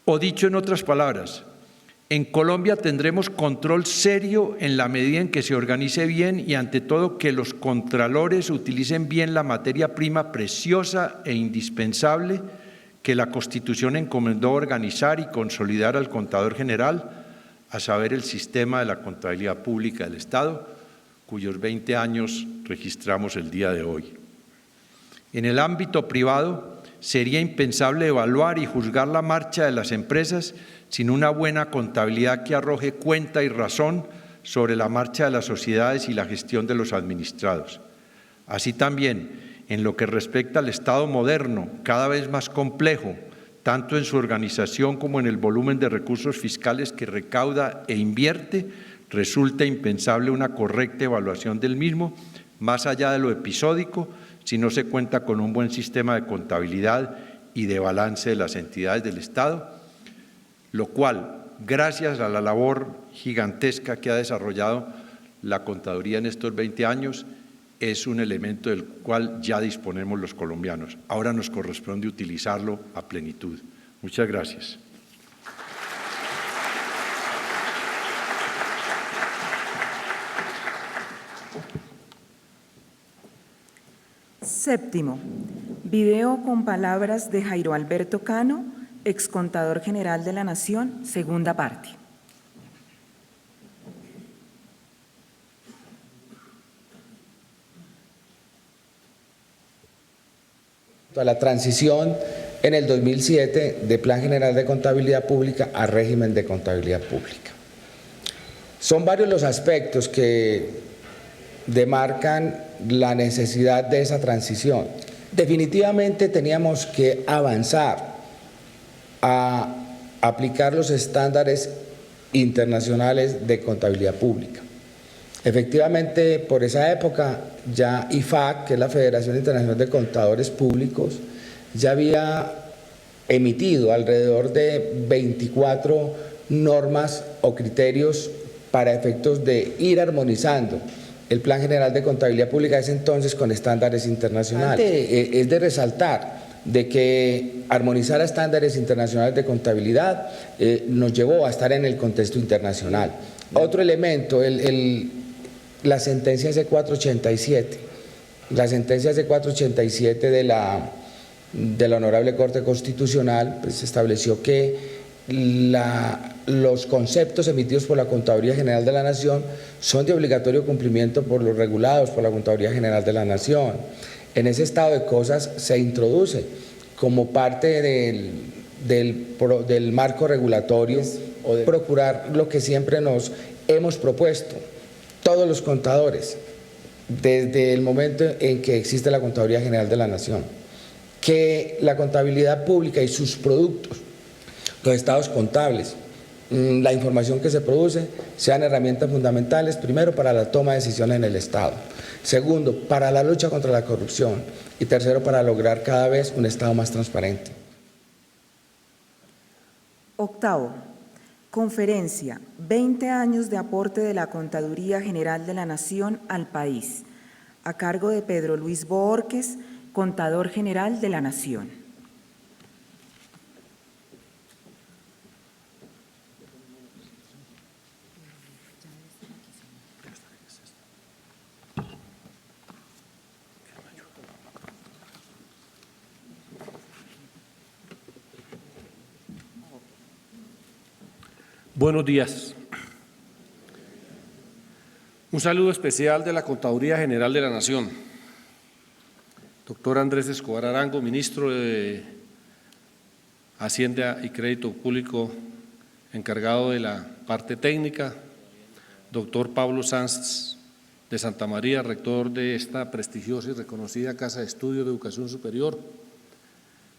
O dicho en otras palabras, en Colombia tendremos control serio en la medida en que se organice bien y ante todo que los contralores utilicen bien la materia prima preciosa e indispensable que la Constitución encomendó organizar y consolidar al contador general, a saber, el sistema de la contabilidad pública del Estado, cuyos 20 años registramos el día de hoy. En el ámbito privado, sería impensable evaluar y juzgar la marcha de las empresas sin una buena contabilidad que arroje cuenta y razón sobre la marcha de las sociedades y la gestión de los administrados. Así también, en lo que respecta al Estado moderno, cada vez más complejo, tanto en su organización como en el volumen de recursos fiscales que recauda e invierte, resulta impensable una correcta evaluación del mismo, más allá de lo episódico, si no se cuenta con un buen sistema de contabilidad y de balance de las entidades del Estado, lo cual, gracias a la labor gigantesca que ha desarrollado la Contaduría en estos 20 años, es un elemento del cual ya disponemos los colombianos. Ahora nos corresponde utilizarlo a plenitud. Muchas gracias. Séptimo, video con palabras de Jairo Alberto Cano, excontador general de la Nación, segunda parte. A la transición en el 2007 de Plan General de Contabilidad Pública a régimen de contabilidad pública. Son varios los aspectos que demarcan la necesidad de esa transición. Definitivamente teníamos que avanzar a aplicar los estándares internacionales de contabilidad pública. Efectivamente, por esa época ya IFAC, que es la Federación Internacional de Contadores Públicos, ya había emitido alrededor de 24 normas o criterios para efectos de ir armonizando el Plan General de Contabilidad Pública de ese entonces con estándares internacionales. Es de resaltar de que armonizar a estándares internacionales de contabilidad nos llevó a estar en el contexto internacional. Otro elemento, la sentencia C487. La sentencia C487 de la Honorable Corte Constitucional pues, estableció que los conceptos emitidos por la Contaduría General de la Nación son de obligatorio cumplimiento por los regulados por la Contaduría General de la Nación. En ese estado de cosas se introduce como parte del marco regulatorio o de procurar lo que siempre nos hemos propuesto, todos los contadores, desde el momento en que existe la Contaduría General de la Nación, que la contabilidad pública y sus productos, los estados contables, la información que se produce, sean herramientas fundamentales, primero, para la toma de decisiones en el Estado, segundo, para la lucha contra la corrupción y tercero, para lograr cada vez un Estado más transparente. Octavo, conferencia, 20 años de aporte de la Contaduría General de la Nación al país, a cargo de Pedro Luis Bohórquez, Contador General de la Nación. Buenos días. Un saludo especial de la Contaduría General de la Nación. Doctor Andrés Escobar Arango, ministro de Hacienda y Crédito Público, encargado de la parte técnica. Doctor Pablo Sanz de Santa María, rector de esta prestigiosa y reconocida Casa de Estudios de Educación Superior.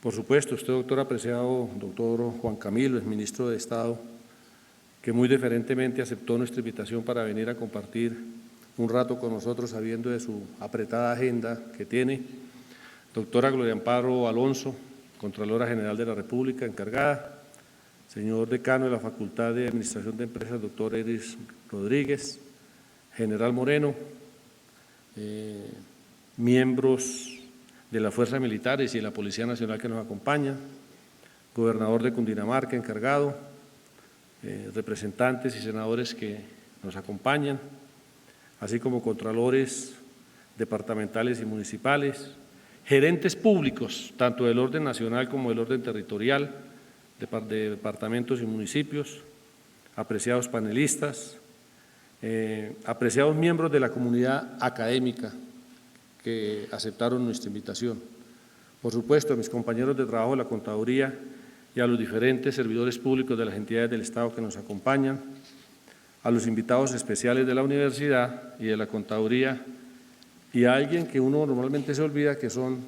Por supuesto, usted, doctor apreciado, doctor Juan Camilo, es ministro de Estado, que muy diferentemente aceptó nuestra invitación para venir a compartir un rato con nosotros, sabiendo de su apretada agenda que tiene. Doctora Gloria Amparo Alonso, Contralora General de la República, encargada. Señor decano de la Facultad de Administración de Empresas, doctor Eris Rodríguez. General Moreno, miembros de las Fuerzas Militares y de la Policía Nacional que nos acompañan. Gobernador de Cundinamarca, encargado. Representantes y senadores que nos acompañan, así como contralores departamentales y municipales, gerentes públicos, tanto del orden nacional como del orden territorial, de departamentos y municipios, apreciados panelistas, apreciados miembros de la comunidad académica que aceptaron nuestra invitación. Por supuesto, a mis compañeros de trabajo de la Contaduría y a los diferentes servidores públicos de las entidades del Estado que nos acompañan, a los invitados especiales de la universidad y de la Contaduría, y a alguien que uno normalmente se olvida, que son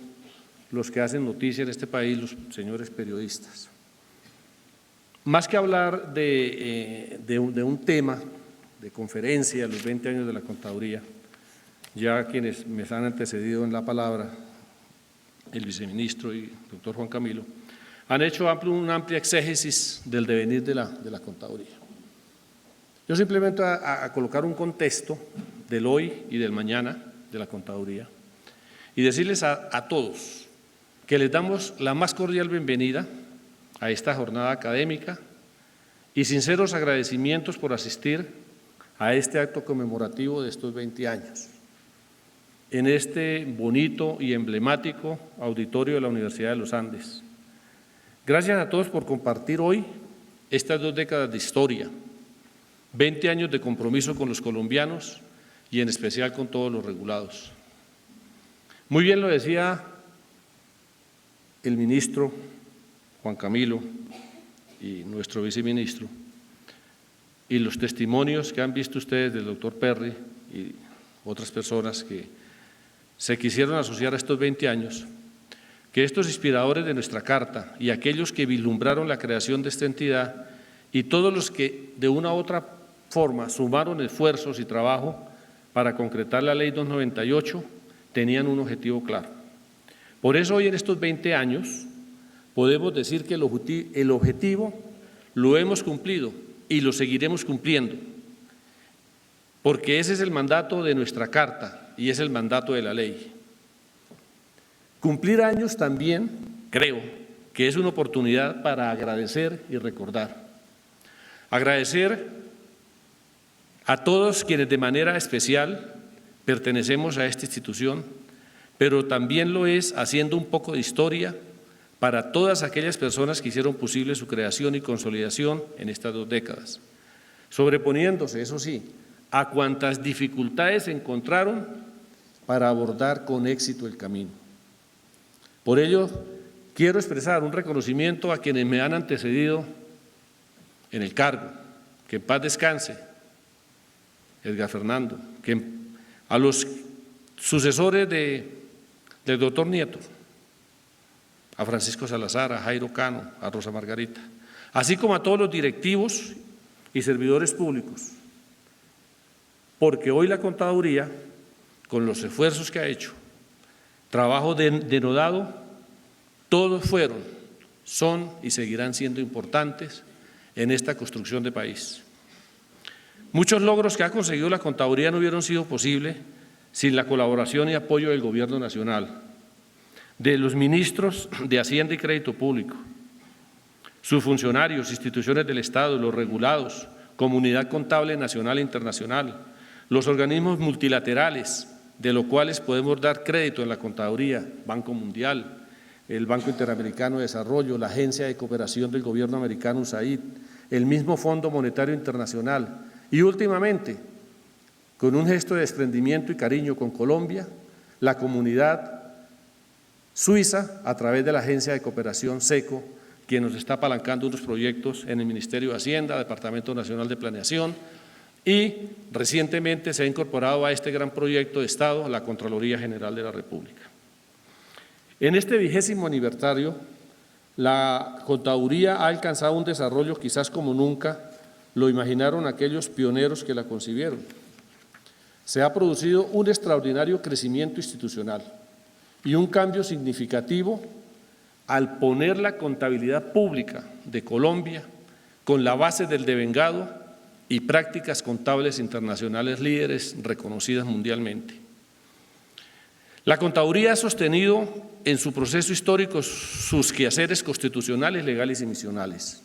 los que hacen noticia en este país, los señores periodistas. Más que hablar de un tema de conferencia, los 20 años de la Contaduría, ya quienes me han antecedido en la palabra, el viceministro y el doctor Juan Camilo, han hecho una amplia exégesis del devenir de la Contaduría. Yo simplemente a colocar un contexto del hoy y del mañana, de la Contaduría y decirles a todos que les damos la más cordial bienvenida a esta jornada académica y sinceros agradecimientos por asistir a este acto conmemorativo de estos 20 años, en este bonito y emblemático auditorio de la Universidad de los Andes. Gracias a todos por compartir hoy estas 2 décadas de historia, 20 años de compromiso con los colombianos y en especial con todos los regulados. Muy bien lo decía el ministro Juan Camilo y nuestro viceministro, y los testimonios que han visto ustedes del doctor Perry y otras personas que se quisieron asociar a estos 20 años, que estos inspiradores de nuestra Carta y aquellos que vislumbraron la creación de esta entidad y todos los que de una u otra forma sumaron esfuerzos y trabajo para concretar la Ley 298, tenían un objetivo claro. Por eso hoy en estos 20 años podemos decir que el objetivo lo hemos cumplido y lo seguiremos cumpliendo, porque ese es el mandato de nuestra Carta y es el mandato de la ley. Cumplir años también, creo, que es una oportunidad para agradecer y recordar. Agradecer a todos quienes de manera especial pertenecemos a esta institución, pero también lo es haciendo un poco de historia para todas aquellas personas que hicieron posible su creación y consolidación en estas 2 décadas, sobreponiéndose, eso sí, a cuantas dificultades encontraron para abordar con éxito el camino. Por ello, quiero expresar un reconocimiento a quienes me han antecedido en el cargo, que en paz descanse, Edgar Fernando, a los sucesores del doctor Nieto, a Francisco Salazar, a Jairo Cano, a Rosa Margarita, así como a todos los directivos y servidores públicos, porque hoy la Contaduría, con los esfuerzos que ha hecho, trabajo denodado, todos fueron, son y seguirán siendo importantes en esta construcción de país. Muchos logros que ha conseguido la Contaduría no hubieran sido posibles sin la colaboración y apoyo del Gobierno Nacional, de los ministros de Hacienda y Crédito Público, sus funcionarios, instituciones del Estado, los regulados, Comunidad Contable Nacional e Internacional, los organismos multilaterales, de los cuales podemos dar crédito en la Contaduría, Banco Mundial, el Banco Interamericano de Desarrollo, la Agencia de Cooperación del Gobierno Americano USAID, el mismo Fondo Monetario Internacional y últimamente, con un gesto de desprendimiento y cariño con Colombia, la comunidad suiza a través de la Agencia de Cooperación SECO, quien nos está apalancando unos proyectos en el Ministerio de Hacienda, Departamento Nacional de Planeación, y recientemente se ha incorporado a este gran proyecto de Estado la Contraloría General de la República. En este 20º aniversario, la Contaduría ha alcanzado un desarrollo quizás como nunca lo imaginaron aquellos pioneros que la concibieron. Se ha producido un extraordinario crecimiento institucional y un cambio significativo al poner la contabilidad pública de Colombia con la base del devengado y prácticas contables internacionales líderes reconocidas mundialmente. La Contaduría ha sostenido en su proceso histórico sus quehaceres constitucionales, legales y misionales,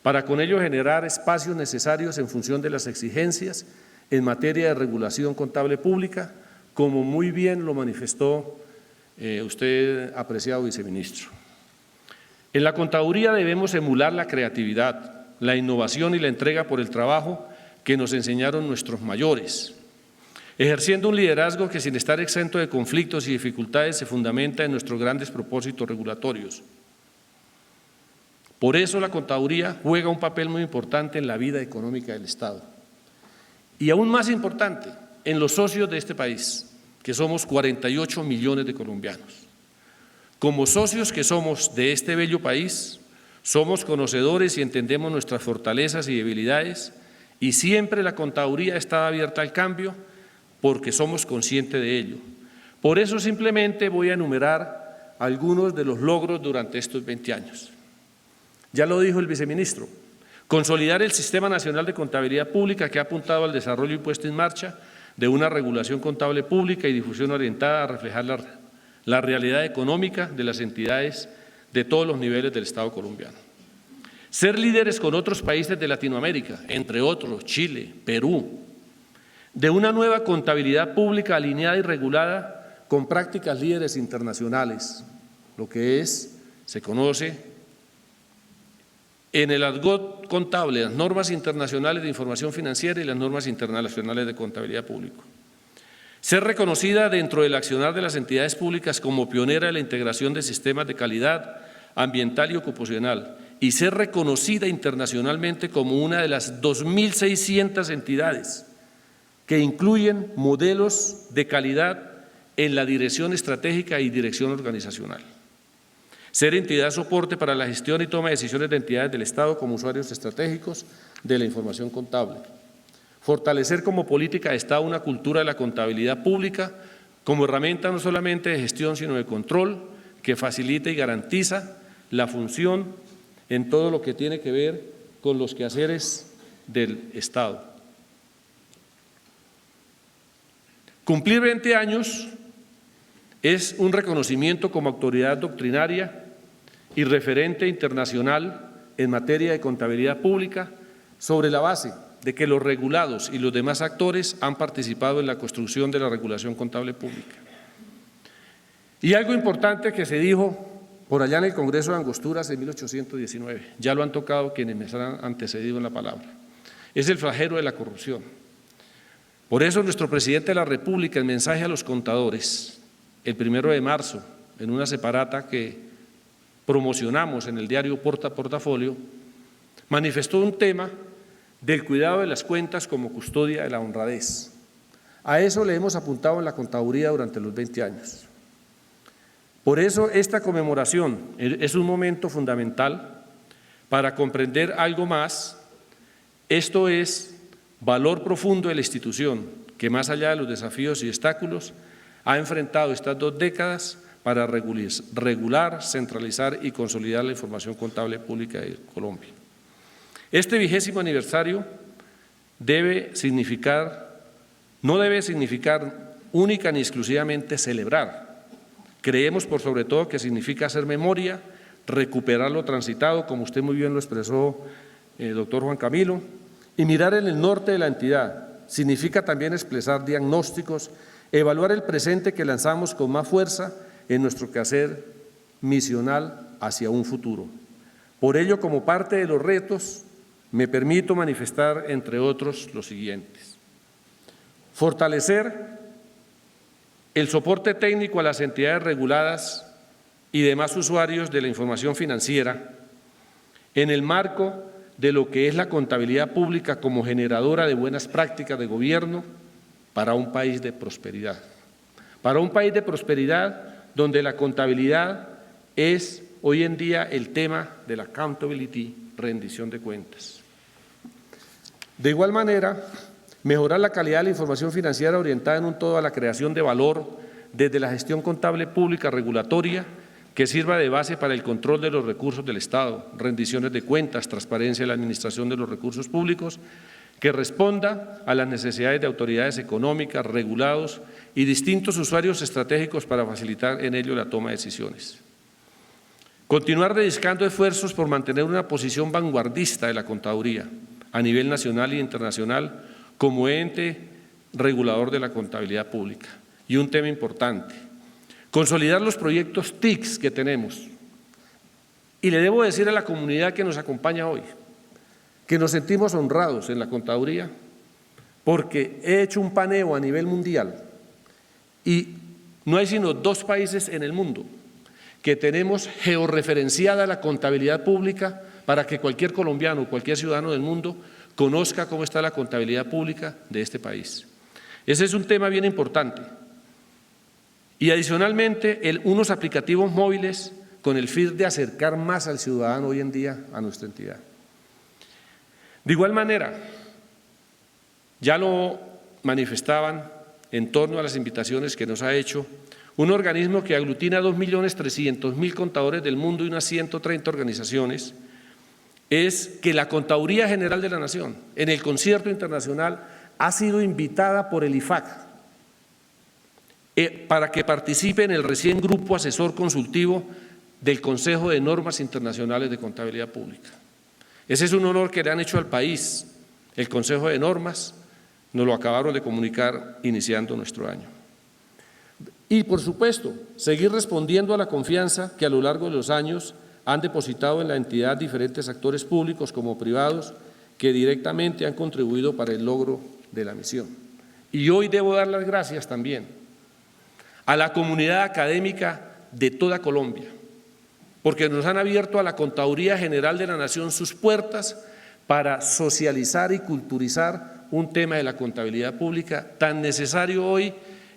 para con ello generar espacios necesarios en función de las exigencias en materia de regulación contable pública, como muy bien lo manifestó usted, apreciado viceministro. En la Contaduría debemos emular la creatividad, la innovación y la entrega por el trabajo que nos enseñaron nuestros mayores, ejerciendo un liderazgo que sin estar exento de conflictos y dificultades se fundamenta en nuestros grandes propósitos regulatorios. Por eso la Contaduría juega un papel muy importante en la vida económica del Estado y aún más importante en los socios de este país, que somos 48 millones de colombianos. Como socios que somos de este bello país, somos conocedores y entendemos nuestras fortalezas y debilidades y siempre la Contaduría está abierta al cambio porque somos conscientes de ello. Por eso simplemente voy a enumerar algunos de los logros durante estos 20 años. Ya lo dijo el viceministro, consolidar el Sistema Nacional de Contabilidad Pública que ha apuntado al desarrollo y puesto en marcha de una regulación contable pública y difusión orientada a reflejar la realidad económica de las entidades de todos los niveles del Estado colombiano. Ser líderes con otros países de Latinoamérica, entre otros Chile, Perú, de una nueva contabilidad pública alineada y regulada con prácticas líderes internacionales, lo que se conoce en el ADGOT contable, las normas internacionales de información financiera y las normas internacionales de contabilidad pública. Ser reconocida dentro del accionar de las entidades públicas como pionera de la integración de sistemas de calidad ambiental y ocupacional y ser reconocida internacionalmente como una de las 2.600 entidades que incluyen modelos de calidad en la dirección estratégica y dirección organizacional. Ser entidad soporte para la gestión y toma de decisiones de entidades del Estado como usuarios estratégicos de la información contable. Fortalecer como política de Estado una cultura de la contabilidad pública como herramienta no solamente de gestión, sino de control, que facilita y garantiza la función en todo lo que tiene que ver con los quehaceres del Estado. Cumplir 20 años es un reconocimiento como autoridad doctrinaria y referente internacional en materia de contabilidad pública sobre la base de que los regulados y los demás actores han participado en la construcción de la regulación contable pública. Y algo importante que se dijo por allá en el Congreso de Angosturas en 1819, ya lo han tocado quienes me han antecedido en la palabra, es el flagelo de la corrupción. Por eso nuestro presidente de la República, en mensaje a los contadores, el 1 de marzo, en una separata que promocionamos en el diario Portafolio, manifestó un tema del cuidado de las cuentas como custodia de la honradez. A eso le hemos apuntado en la contaduría durante los 20 años. Por eso esta conmemoración es un momento fundamental para comprender algo más. Esto es valor profundo de la institución que, más allá de los desafíos y obstáculos, ha enfrentado estas 2 décadas para regular, centralizar y consolidar la información contable pública de Colombia. Este 20º aniversario no debe significar única ni exclusivamente celebrar. Creemos por sobre todo que significa hacer memoria, recuperar lo transitado, como usted muy bien lo expresó, doctor Juan Camilo, y mirar en el norte de la entidad. Significa también expresar diagnósticos, evaluar el presente que lanzamos con más fuerza en nuestro quehacer misional hacia un futuro. Por ello, como parte de los retos, me permito manifestar, entre otros, los siguientes. Fortalecer el soporte técnico a las entidades reguladas y demás usuarios de la información financiera en el marco de lo que es la contabilidad pública como generadora de buenas prácticas de gobierno para un país de prosperidad. Para un país de prosperidad donde la contabilidad es hoy en día el tema de la accountability, rendición de cuentas. De igual manera, mejorar la calidad de la información financiera orientada en un todo a la creación de valor desde la gestión contable pública regulatoria que sirva de base para el control de los recursos del Estado, rendiciones de cuentas, transparencia en la administración de los recursos públicos, que responda a las necesidades de autoridades económicas, regulados y distintos usuarios estratégicos para facilitar en ello la toma de decisiones. Continuar dedicando esfuerzos por mantener una posición vanguardista de la contaduría a nivel nacional e internacional como ente regulador de la contabilidad pública. Y un tema importante, consolidar los proyectos TICs que tenemos. Y le debo decir a la comunidad que nos acompaña hoy, que nos sentimos honrados en la contaduría porque he hecho un paneo a nivel mundial y no hay sino 2 países en el mundo que tenemos georreferenciada la contabilidad pública para que cualquier colombiano, cualquier ciudadano del mundo conozca cómo está la contabilidad pública de este país. Ese es un tema bien importante. Y adicionalmente, unos aplicativos móviles con el fin de acercar más al ciudadano hoy en día a nuestra entidad. De igual manera, ya lo manifestaban en torno a las invitaciones que nos ha hecho un organismo que aglutina a 2.300.000 contadores del mundo y unas 130 organizaciones, es que la Contaduría General de la Nación, en el concierto internacional ha sido invitada por el IFAC para que participe en el recién grupo asesor consultivo del Consejo de Normas Internacionales de Contabilidad Pública. Ese es un honor que le han hecho al país. El Consejo de Normas nos lo acabaron de comunicar iniciando nuestro año. Y, por supuesto, seguir respondiendo a la confianza que a lo largo de los años han depositado en la entidad diferentes actores públicos como privados que directamente han contribuido para el logro de la misión. Y hoy debo dar las gracias también a la comunidad académica de toda Colombia, porque nos han abierto a la Contaduría General de la Nación sus puertas para socializar y culturizar un tema de la contabilidad pública tan necesario hoy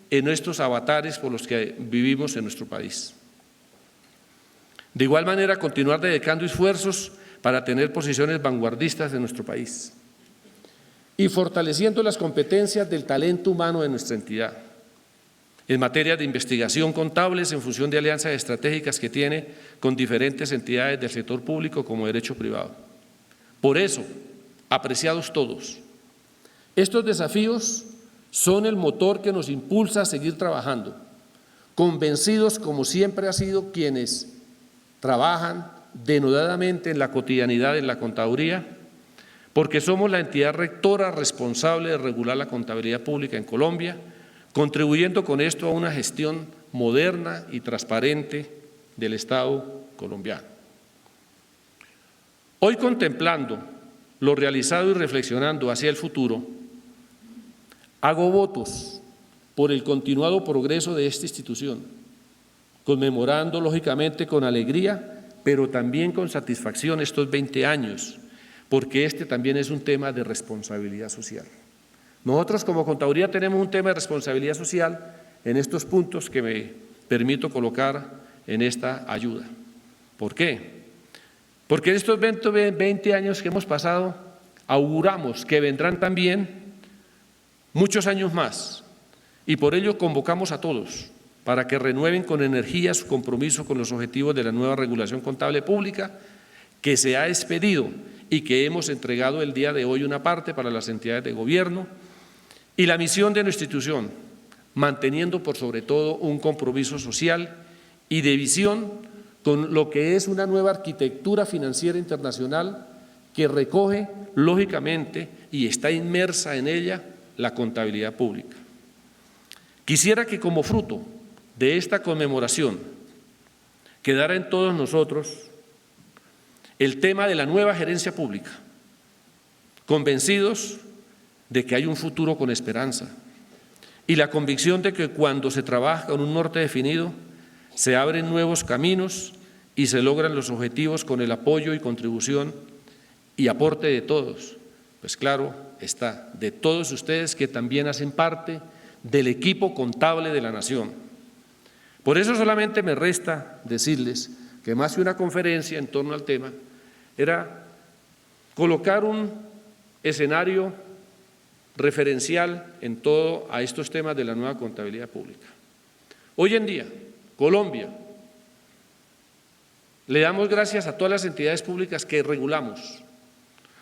en estos avatares por los que vivimos en nuestro país. De igual manera, continuar dedicando esfuerzos para tener posiciones vanguardistas en nuestro país y fortaleciendo las competencias del talento humano de nuestra entidad en materia de investigación contables en función de alianzas estratégicas que tiene con diferentes entidades del sector público como derecho privado. Por eso, apreciados todos, estos desafíos son el motor que nos impulsa a seguir trabajando, convencidos como siempre ha sido quienes trabajan denodadamente en la cotidianidad en la contaduría, porque somos la entidad rectora responsable de regular la contabilidad pública en Colombia, contribuyendo con esto a una gestión moderna y transparente del Estado colombiano. Hoy, contemplando lo realizado y reflexionando hacia el futuro, hago votos por el continuado progreso de esta institución, conmemorando lógicamente con alegría, pero también con satisfacción estos 20 años, porque este también es un tema de responsabilidad social. Nosotros como Contaduría tenemos un tema de responsabilidad social en estos puntos que me permito colocar en esta ayuda. ¿Por qué? Porque en estos 20 años que hemos pasado, auguramos que vendrán también muchos años más y por ello convocamos a todos para que renueven con energía su compromiso con los objetivos de la nueva regulación contable pública que se ha expedido y que hemos entregado el día de hoy una parte para las entidades de gobierno y la misión de nuestra institución, manteniendo por sobre todo un compromiso social y de visión con lo que es una nueva arquitectura financiera internacional que recoge lógicamente y está inmersa en ella la contabilidad pública. Quisiera que como fruto de esta conmemoración quedara en todos nosotros el tema de la nueva gerencia pública, convencidos de que hay un futuro con esperanza y la convicción de que cuando se trabaja con un norte definido, se abren nuevos caminos y se logran los objetivos con el apoyo y contribución y aporte de todos, pues claro está, de todos ustedes que también hacen parte del equipo contable de la nación. Por eso solamente me resta decirles que más que una conferencia en torno al tema, era colocar un escenario referencial en todo a estos temas de la nueva contabilidad pública. Hoy en día, Colombia, le damos gracias a todas las entidades públicas que regulamos,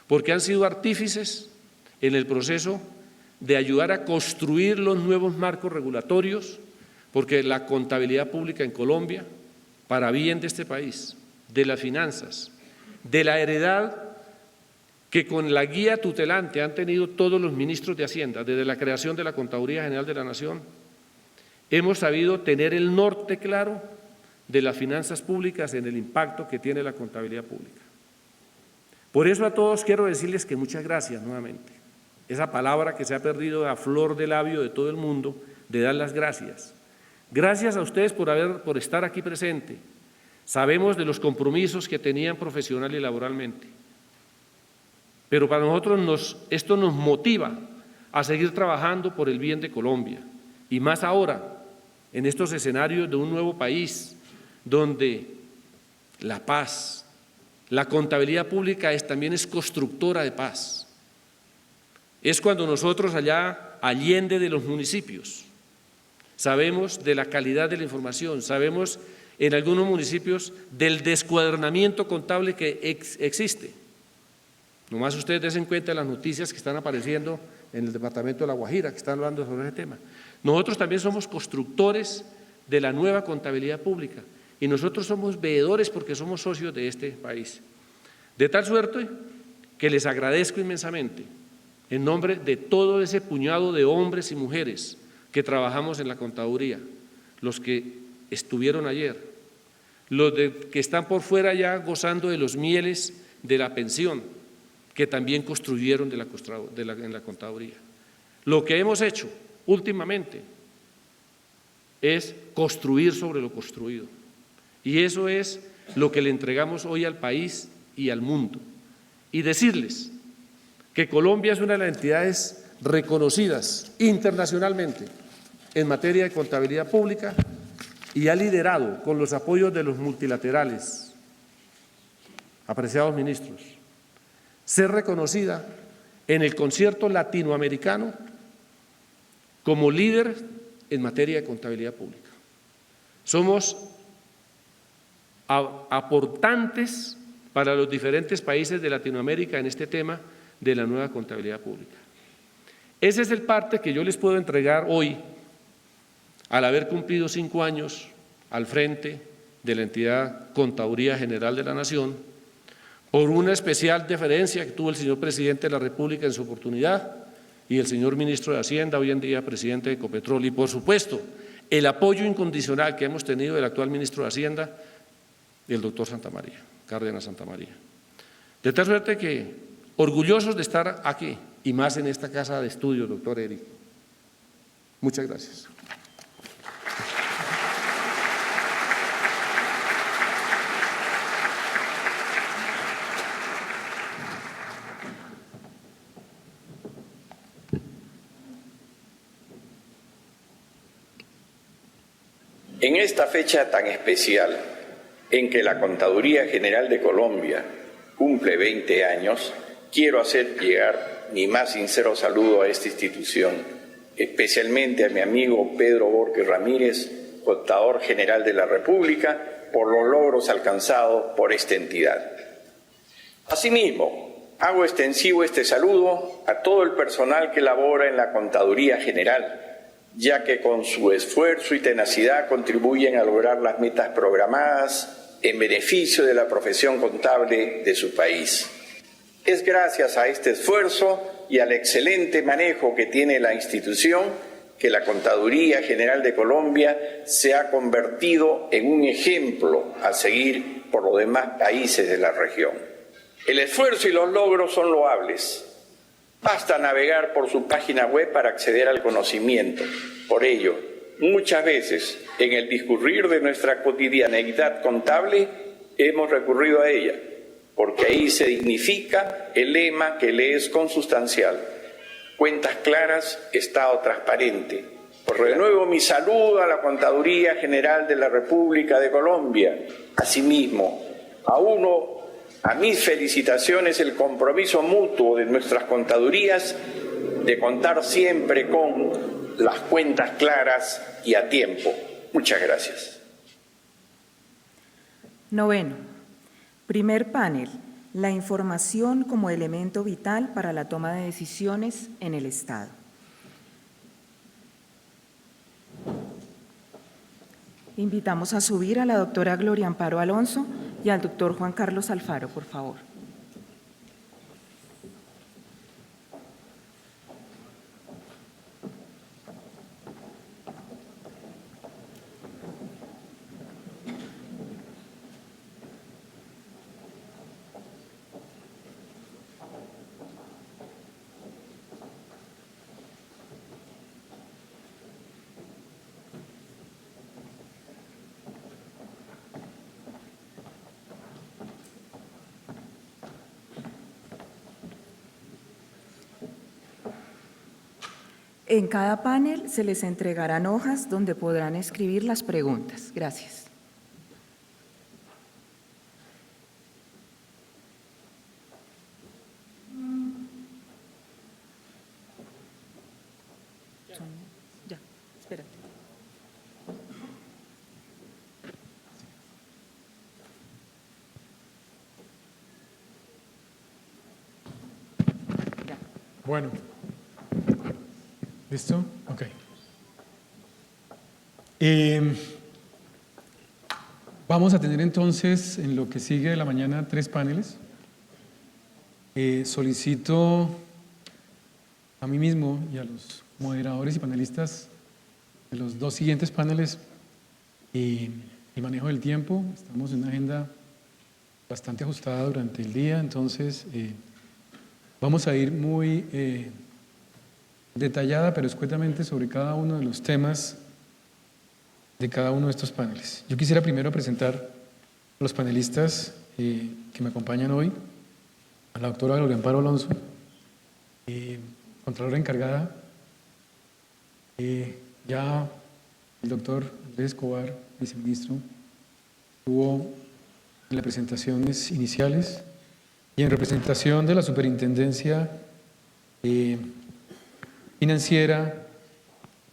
porque han sido artífices en el proceso de ayudar a construir los nuevos marcos regulatorios, porque la contabilidad pública en Colombia, para bien de este país, de las finanzas, de la heredad que con la guía tutelante han tenido todos los ministros de Hacienda desde la creación de la Contaduría General de la Nación, hemos sabido tener el norte claro de las finanzas públicas en el impacto que tiene la contabilidad pública. Por eso a todos quiero decirles que muchas gracias nuevamente. Esa palabra que se ha perdido a flor de labio de todo el mundo, de dar las gracias. Gracias a ustedes por estar aquí presente. Sabemos de los compromisos que tenían profesional y laboralmente. Pero para nosotros esto nos motiva a seguir trabajando por el bien de Colombia. Y más ahora, en estos escenarios de un nuevo país, donde la paz, la contabilidad pública también es constructora de paz. Es cuando nosotros allá, allende de los municipios, sabemos de la calidad de la información, sabemos en algunos municipios del descuadernamiento contable que existe. Nomás ustedes den cuenta de las noticias que están apareciendo en el departamento de La Guajira, que están hablando sobre ese tema. Nosotros también somos constructores de la nueva contabilidad pública y nosotros somos veedores porque somos socios de este país. De tal suerte que les agradezco inmensamente, en nombre de todo ese puñado de hombres y mujeres que trabajamos en la contaduría, los que estuvieron ayer, los que están por fuera ya gozando de los mieles de la pensión, que también construyeron en la contaduría. Lo que hemos hecho últimamente es construir sobre lo construido. Y eso es lo que le entregamos hoy al país y al mundo. Y decirles que Colombia es una de las entidades reconocidas internacionalmente en materia de contabilidad pública y ha liderado con los apoyos de los multilaterales, apreciados ministros, ser reconocida en el concierto latinoamericano como líder en materia de contabilidad pública. Somos aportantes para los diferentes países de Latinoamérica en este tema de la nueva contabilidad pública. Ese es el parte que yo les puedo entregar hoy, al haber cumplido 5 años al frente de la entidad Contaduría General de la Nación, por una especial deferencia que tuvo el señor Presidente de la República en su oportunidad y el señor Ministro de Hacienda, hoy en día Presidente de Ecopetrol, y por supuesto el apoyo incondicional que hemos tenido del actual Ministro de Hacienda, el doctor Santamaría, Cárdenas Santamaría. De tal suerte que orgullosos de estar aquí y más en esta casa de estudios, doctor Eric. Muchas gracias. En esta fecha tan especial, en que la Contaduría General de Colombia cumple 20 años, quiero hacer llegar mi más sincero saludo a esta institución, especialmente a mi amigo Pedro Borges Ramírez, Contador General de la República, por los logros alcanzados por esta entidad. Asimismo, hago extensivo este saludo a todo el personal que labora en la Contaduría General, ya que con su esfuerzo y tenacidad contribuyen a lograr las metas programadas en beneficio de la profesión contable de su país. Es gracias a este esfuerzo y al excelente manejo que tiene la institución que la Contaduría General de Colombia se ha convertido en un ejemplo a seguir por los demás países de la región. El esfuerzo y los logros son loables. Basta navegar por su página web para acceder al conocimiento. Por ello, muchas veces en el discurrir de nuestra cotidianeidad contable hemos recurrido a ella, porque ahí se dignifica el lema que le es consustancial: cuentas claras, Estado transparente. Por renuevo mi saludo a la Contaduría General de la República de Colombia. Asimismo, a mis felicitaciones el compromiso mutuo de nuestras contadurías de contar siempre con las cuentas claras y a tiempo. Muchas gracias. Noveno. Primer panel. La información como elemento vital para la toma de decisiones en el Estado. Invitamos a subir a la doctora Gloria Amparo Alonso y al doctor Juan Carlos Alfaro, por favor. En cada panel se les entregarán hojas donde podrán escribir las preguntas. Gracias. Ya, espérate. Bueno. ¿Listo? Ok. Vamos a tener entonces en lo que sigue de la mañana 3 paneles. Solicito a mí mismo y a los moderadores y panelistas de los 2 siguientes paneles el manejo del tiempo. Estamos en una agenda bastante ajustada durante el día, entonces vamos a ir muy detallada pero escuetamente sobre cada uno de los temas de cada uno de estos paneles. Yo quisiera primero presentar a los panelistas que me acompañan hoy, a la doctora Gloria Amparo Alonso, Contralora encargada, ya el doctor Andrés Escobar, viceministro, estuvo en las presentaciones iniciales y en representación de la Superintendencia Financiera,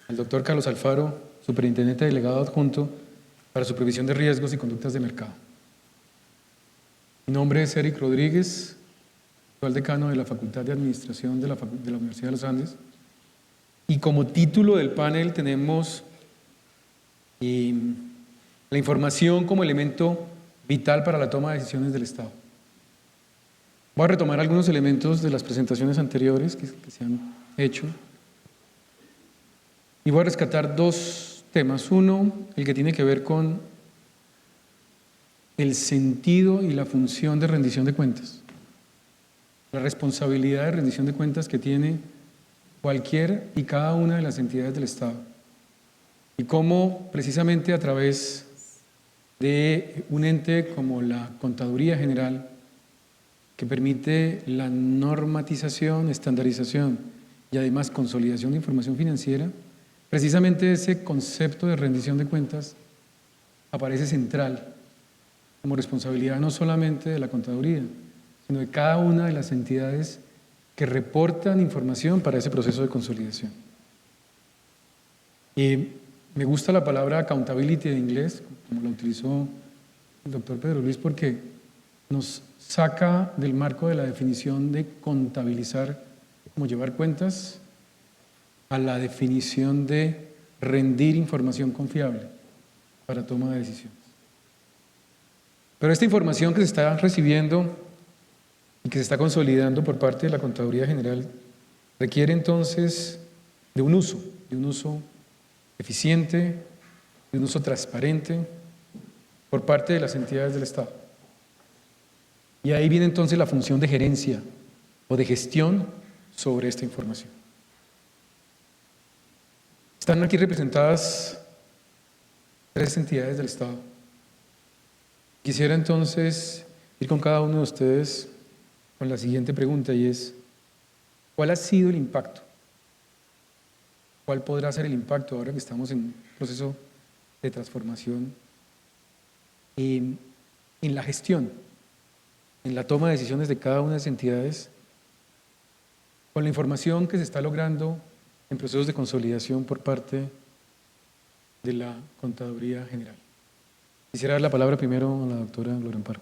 el doctor Carlos Alfaro, Superintendente Delegado Adjunto para Supervisión de Riesgos y Conductas de Mercado. Mi nombre es Eric Rodríguez, actual decano de la Facultad de Administración de la Universidad de los Andes, y como título del panel tenemos la información como elemento vital para la toma de decisiones del Estado. Voy a retomar algunos elementos de las presentaciones anteriores que se han hecho y voy a rescatar 2 temas. Uno, el que tiene que ver con el sentido y la función de rendición de cuentas, la responsabilidad de rendición de cuentas que tiene cualquier y cada una de las entidades del Estado y cómo precisamente a través de un ente como la Contaduría General, que permite la normatización, estandarización y además consolidación de información financiera, precisamente ese concepto de rendición de cuentas aparece central como responsabilidad no solamente de la Contaduría, sino de cada una de las entidades que reportan información para ese proceso de consolidación. Y me gusta la palabra accountability en inglés, como la utilizó el doctor Pedro Luis, porque nos saca del marco de la definición de contabilizar, como llevar cuentas, a la definición de rendir información confiable para toma de decisiones. Pero esta información que se está recibiendo y que se está consolidando por parte de la Contaduría General requiere entonces de un uso eficiente, de un uso transparente por parte de las entidades del Estado. Y ahí viene entonces la función de gerencia o de gestión sobre esta información. Están aquí representadas 3 entidades del Estado. Quisiera entonces ir con cada uno de ustedes con la siguiente pregunta y es, ¿cuál ha sido el impacto? ¿Cuál podrá ser el impacto ahora que estamos en un proceso de transformación en la gestión, en la toma de decisiones de cada una de las entidades, con la información que se está logrando en procesos de consolidación por parte de la Contaduría General? Quisiera dar la palabra primero a la doctora Gloria Amparo.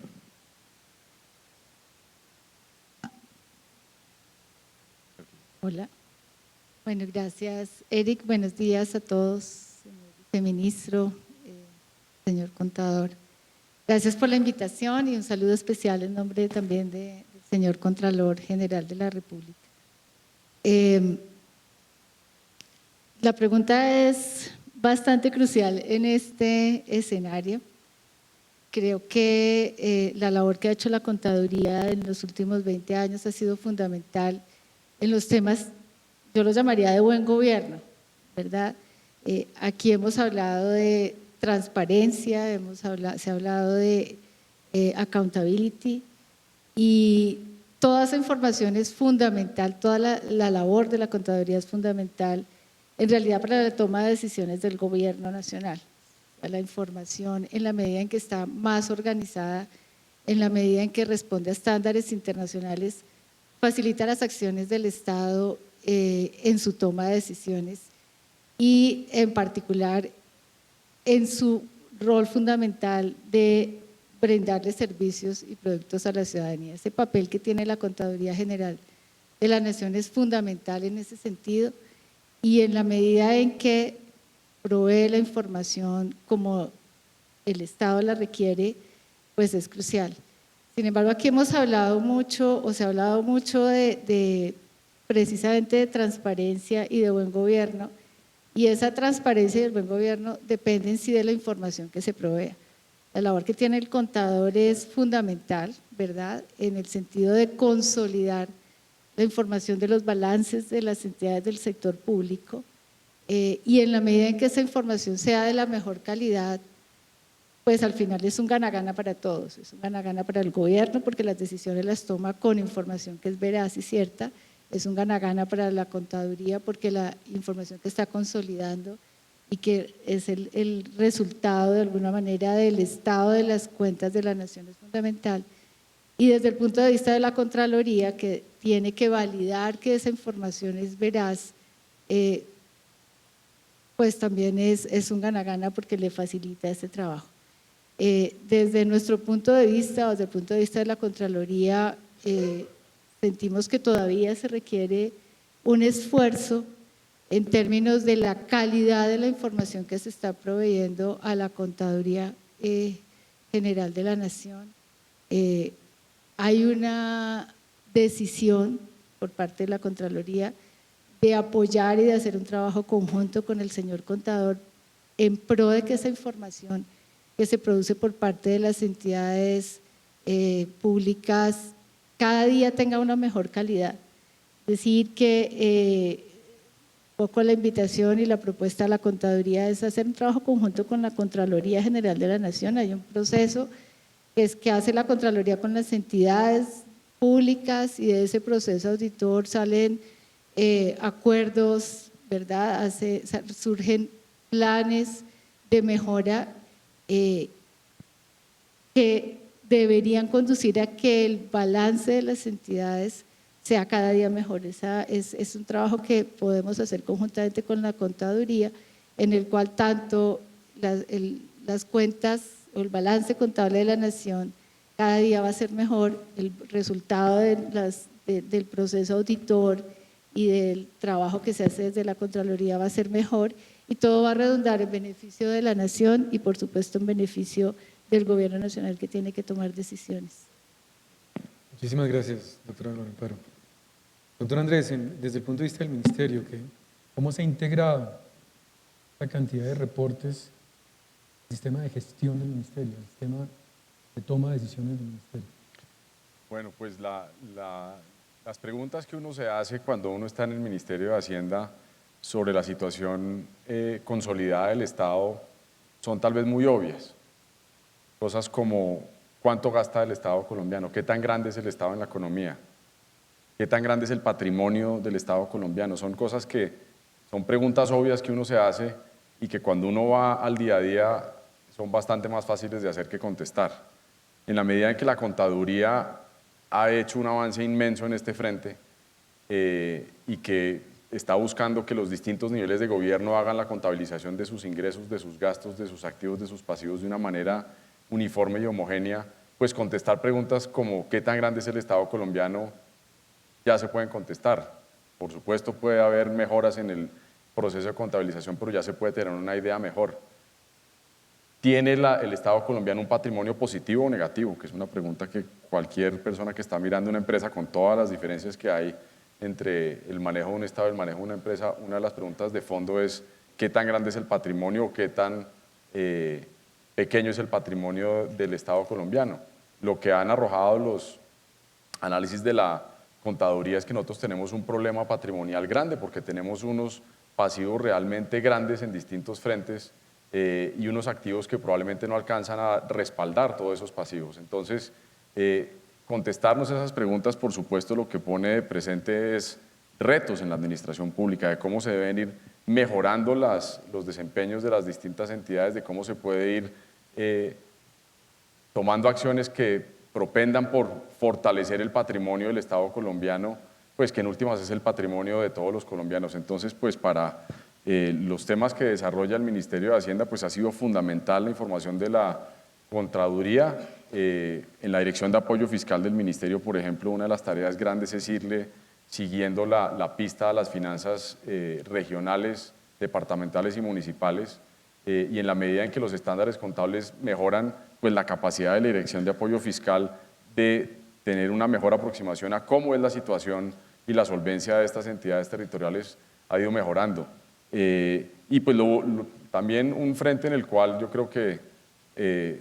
Hola. Bueno, gracias, Eric. Buenos días a todos, señor viceministro, señor contador. Gracias por la invitación y un saludo especial en nombre también del señor Contralor General de la República. La pregunta es bastante crucial en este escenario. Creo que la labor que ha hecho la Contaduría en los últimos 20 años ha sido fundamental en los temas, yo los llamaría de buen gobierno, ¿verdad? Aquí hemos hablado de transparencia, se ha hablado de accountability y toda esa información es fundamental, toda la labor de la Contaduría es fundamental en realidad para la toma de decisiones del gobierno nacional. La información en la medida en que está más organizada, en la medida en que responde a estándares internacionales, facilita las acciones del Estado en su toma de decisiones y en particular en su rol fundamental de brindarle servicios y productos a la ciudadanía. Ese papel que tiene la Contaduría General de la Nación es fundamental en ese sentido y en la medida en que provee la información como el Estado la requiere, pues es crucial. Sin embargo, aquí hemos hablado mucho, o se ha hablado mucho de precisamente de transparencia y de buen gobierno, y esa transparencia y el buen gobierno dependen sí de la información que se provea. La labor que tiene el contador es fundamental, ¿verdad?, en el sentido de consolidar la información de los balances de las entidades del sector público, y en la medida en que esa información sea de la mejor calidad, pues al final es un gana-gana para todos, es un gana-gana para el gobierno porque las decisiones las toma con información que es veraz y cierta, es un gana-gana para la contaduría porque la información que está consolidando y que es el resultado de alguna manera del estado de las cuentas de la nación es fundamental. Y desde el punto de vista de la Contraloría, que tiene que validar que esa información es veraz, pues también es un gana-gana porque le facilita este trabajo. Desde nuestro punto de vista, o desde el punto de vista de la Contraloría, sentimos que todavía se requiere un esfuerzo en términos de la calidad de la información que se está proveyendo a la Contaduría General de la Nación. Hay una decisión por parte de la Contraloría de apoyar y de hacer un trabajo conjunto con el señor contador en pro de que esa información que se produce por parte de las entidades públicas cada día tenga una mejor calidad. Es decir, que un poco la invitación y la propuesta a la Contaduría es hacer un trabajo conjunto con la Contraloría General de la Nación. Hay un proceso que hace la Contraloría con las entidades públicas y de ese proceso auditor salen acuerdos, ¿verdad? Surgen planes de mejora que deberían conducir a que el balance de las entidades sea cada día mejor. Es un trabajo que podemos hacer conjuntamente con la Contaduría, en el cual tanto las cuentas o el balance contable de la Nación cada día va a ser mejor, el resultado del proceso auditor y del trabajo que se hace desde la Contraloría va a ser mejor, y todo va a redundar en beneficio de la Nación y por supuesto en beneficio del Gobierno Nacional que tiene que tomar decisiones. Muchísimas gracias, doctora Gloria Amparo. Doctor Andrés, desde el punto de vista del Ministerio, ¿cómo se ha integrado la cantidad de reportes al sistema de gestión del Ministerio, al sistema de toma de decisiones del Ministerio? Bueno, pues las preguntas que uno se hace cuando uno está en el Ministerio de Hacienda sobre la situación consolidada del Estado son tal vez muy obvias. Cosas como cuánto gasta el Estado colombiano, qué tan grande es el Estado en la economía, qué tan grande es el patrimonio del Estado colombiano. Son cosas que son preguntas obvias que uno se hace y que cuando uno va al día a día son bastante más fáciles de hacer que contestar. En la medida en que la contaduría ha hecho un avance inmenso en este frente y que está buscando que los distintos niveles de gobierno hagan la contabilización de sus ingresos, de sus gastos, de sus activos, de sus pasivos de una manera uniforme y homogénea, pues contestar preguntas como ¿qué tan grande es el Estado colombiano? Ya se pueden contestar. Por supuesto puede haber mejoras en el proceso de contabilización, pero ya se puede tener una idea mejor. ¿Tiene el Estado colombiano un patrimonio positivo o negativo? Que es una pregunta que cualquier persona que está mirando una empresa, con todas las diferencias que hay entre el manejo de un Estado y el manejo de una empresa, una de las preguntas de fondo es ¿qué tan grande es el patrimonio o qué tan pequeño es el patrimonio del Estado colombiano? Lo que han arrojado los análisis de la contaduría es que nosotros tenemos un problema patrimonial grande porque tenemos unos pasivos realmente grandes en distintos frentes y unos activos que probablemente no alcanzan a respaldar todos esos pasivos. Entonces, contestarnos esas preguntas, por supuesto, lo que pone de presente es retos en la administración pública, de cómo se deben ir mejorando los desempeños de las distintas entidades, de cómo se puede ir tomando acciones que propendan por fortalecer el patrimonio del Estado colombiano, pues que en últimas es el patrimonio de todos los colombianos. Entonces, pues para los temas que desarrolla el Ministerio de Hacienda, pues ha sido fundamental la información de la Contraloría. En la Dirección de Apoyo Fiscal del Ministerio, por ejemplo, una de las tareas grandes es irle siguiendo la pista a las finanzas regionales, departamentales y municipales, y en la medida en que los estándares contables mejoran, pues la capacidad de la Dirección de Apoyo Fiscal de tener una mejor aproximación a cómo es la situación y la solvencia de estas entidades territoriales ha ido mejorando. Y pues también un frente en el cual yo creo que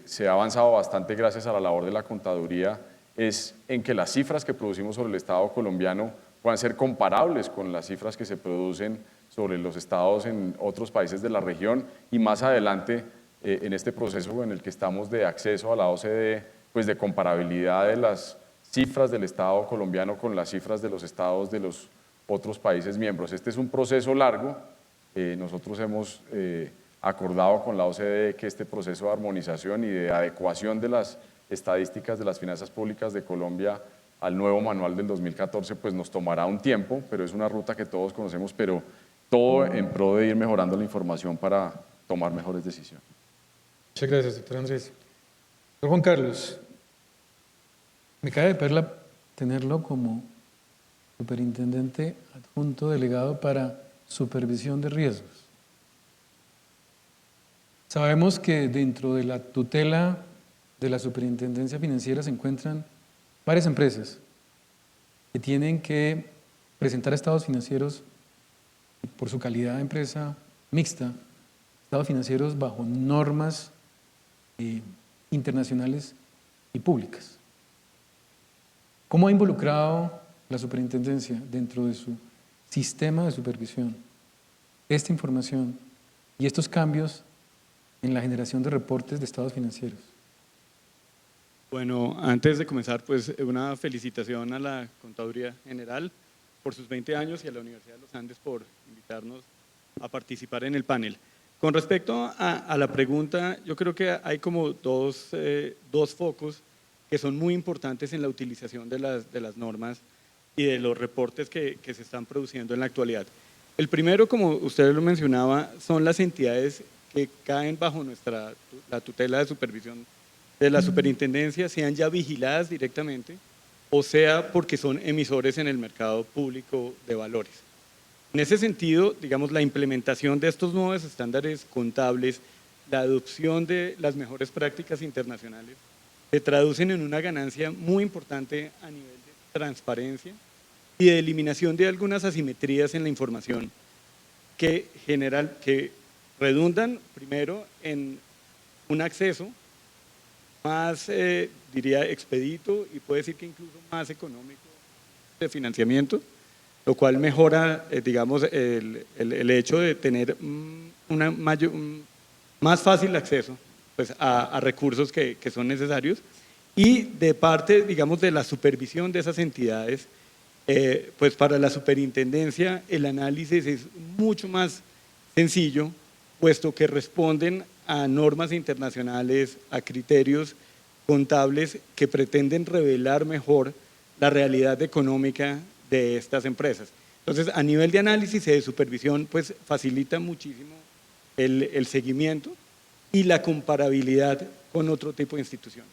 se ha avanzado bastante gracias a la labor de la contaduría es en que las cifras que producimos sobre el Estado colombiano puedan ser comparables con las cifras que se producen sobre los estados en otros países de la región, y más adelante en este proceso en el que estamos de acceso a la OCDE, pues de comparabilidad de las cifras del Estado colombiano con las cifras de los estados de los otros países miembros. Este es un proceso largo. Nosotros hemos acordado con la OCDE que este proceso de armonización y de adecuación de las estadísticas de las finanzas públicas de Colombia al nuevo manual del 2014 pues nos tomará un tiempo, pero es una ruta que todos conocemos, pero todo en pro de ir mejorando la información para tomar mejores decisiones. Muchas gracias, doctor Andrés. Doctor Juan Carlos, me cae de perla tenerlo como superintendente adjunto delegado para supervisión de riesgos. Sabemos que dentro de la tutela de la superintendencia financiera se encuentran varias empresas que tienen que presentar estados financieros por su calidad de empresa mixta, estados financieros bajo normas internacionales y públicas. ¿Cómo ha involucrado la superintendencia dentro de su sistema de supervisión esta información y estos cambios en la generación de reportes de estados financieros? Bueno, antes de comenzar, pues una felicitación a la Contaduría General por sus 20 años y a la Universidad de los Andes por invitarnos a participar en el panel. Con respecto a la pregunta, yo creo que hay como dos focos que son muy importantes en la utilización de las normas y de los reportes que se están produciendo en la actualidad. El primero, como usted lo mencionaba, son las entidades que caen bajo la tutela de supervisión de la superintendencia, sean ya vigiladas directamente o sea porque son emisores en el mercado público de valores. En ese sentido, digamos, la implementación de estos nuevos estándares contables, la adopción de las mejores prácticas internacionales, se traducen en una ganancia muy importante a nivel de transparencia y de eliminación de algunas asimetrías en la información que redundan primero en un acceso más, diría, expedito y puede decir que incluso más económico de financiamiento, lo cual mejora, digamos, el hecho de tener más fácil acceso pues, a recursos que son necesarios, y de parte, digamos, de la supervisión de esas entidades, pues para la superintendencia el análisis es mucho más sencillo, puesto que responden a normas internacionales, a criterios contables que pretenden revelar mejor la realidad económica de estas empresas. Entonces, a nivel de análisis y de supervisión, pues facilita muchísimo el seguimiento y la comparabilidad con otro tipo de instituciones.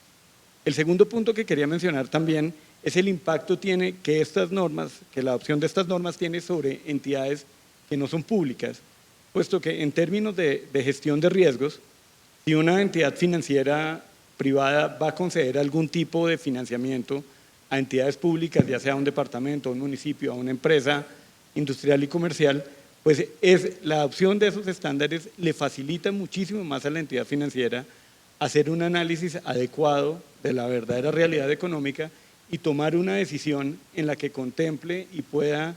El segundo punto que quería mencionar también es el impacto que la adopción de estas normas tiene sobre entidades que no son públicas, puesto que en términos de gestión de riesgos, si una entidad financiera privada va a conceder algún tipo de financiamiento a entidades públicas, ya sea a un departamento, a un municipio, a una empresa industrial y comercial, pues la adopción de esos estándares le facilita muchísimo más a la entidad financiera hacer un análisis adecuado de la verdadera realidad económica y tomar una decisión en la que contemple y pueda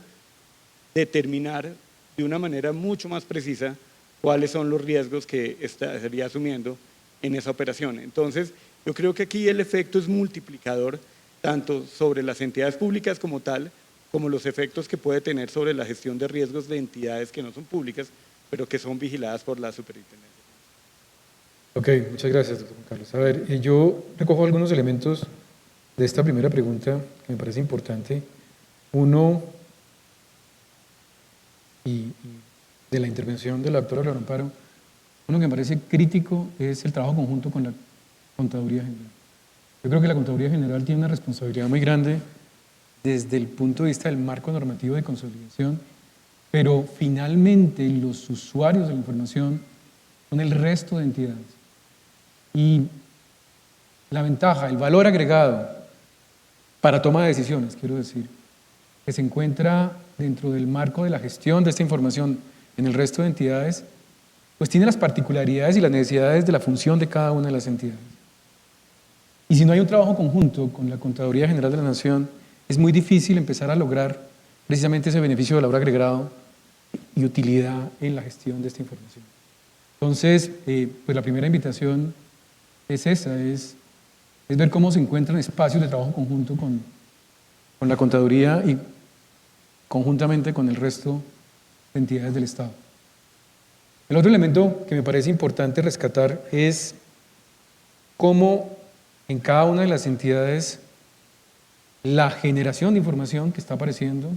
determinar de una manera mucho más precisa cuáles son los riesgos que estaría asumiendo en esa operación. Entonces, yo creo que aquí el efecto es multiplicador, tanto sobre las entidades públicas como tal, como los efectos que puede tener sobre la gestión de riesgos de entidades que no son públicas, pero que son vigiladas por la superintendencia. Ok, muchas gracias, doctor Juan Carlos. A ver, yo recojo algunos elementos de esta primera pregunta que me parece importante. Uno, y de la intervención de la doctora Laura Amparo, uno que me parece crítico es el trabajo conjunto con la Contaduría General. Yo creo que la Contaduría General tiene una responsabilidad muy grande desde el punto de vista del marco normativo de consolidación, pero finalmente los usuarios de la información son el resto de entidades. Y la ventaja, el valor agregado para toma de decisiones, quiero decir, que se encuentra dentro del marco de la gestión de esta información en el resto de entidades, pues tiene las particularidades y las necesidades de la función de cada una de las entidades. Y si no hay un trabajo conjunto con la Contraloría General de la Nación, es muy difícil empezar a lograr precisamente ese beneficio de valor agregado y utilidad en la gestión de esta información. Entonces, pues la primera invitación es esa, es ver cómo se encuentran espacios de trabajo conjunto con la Contaduría y conjuntamente con el resto de entidades del Estado. El otro elemento que me parece importante rescatar es cómo en cada una de las entidades la generación de información que está apareciendo,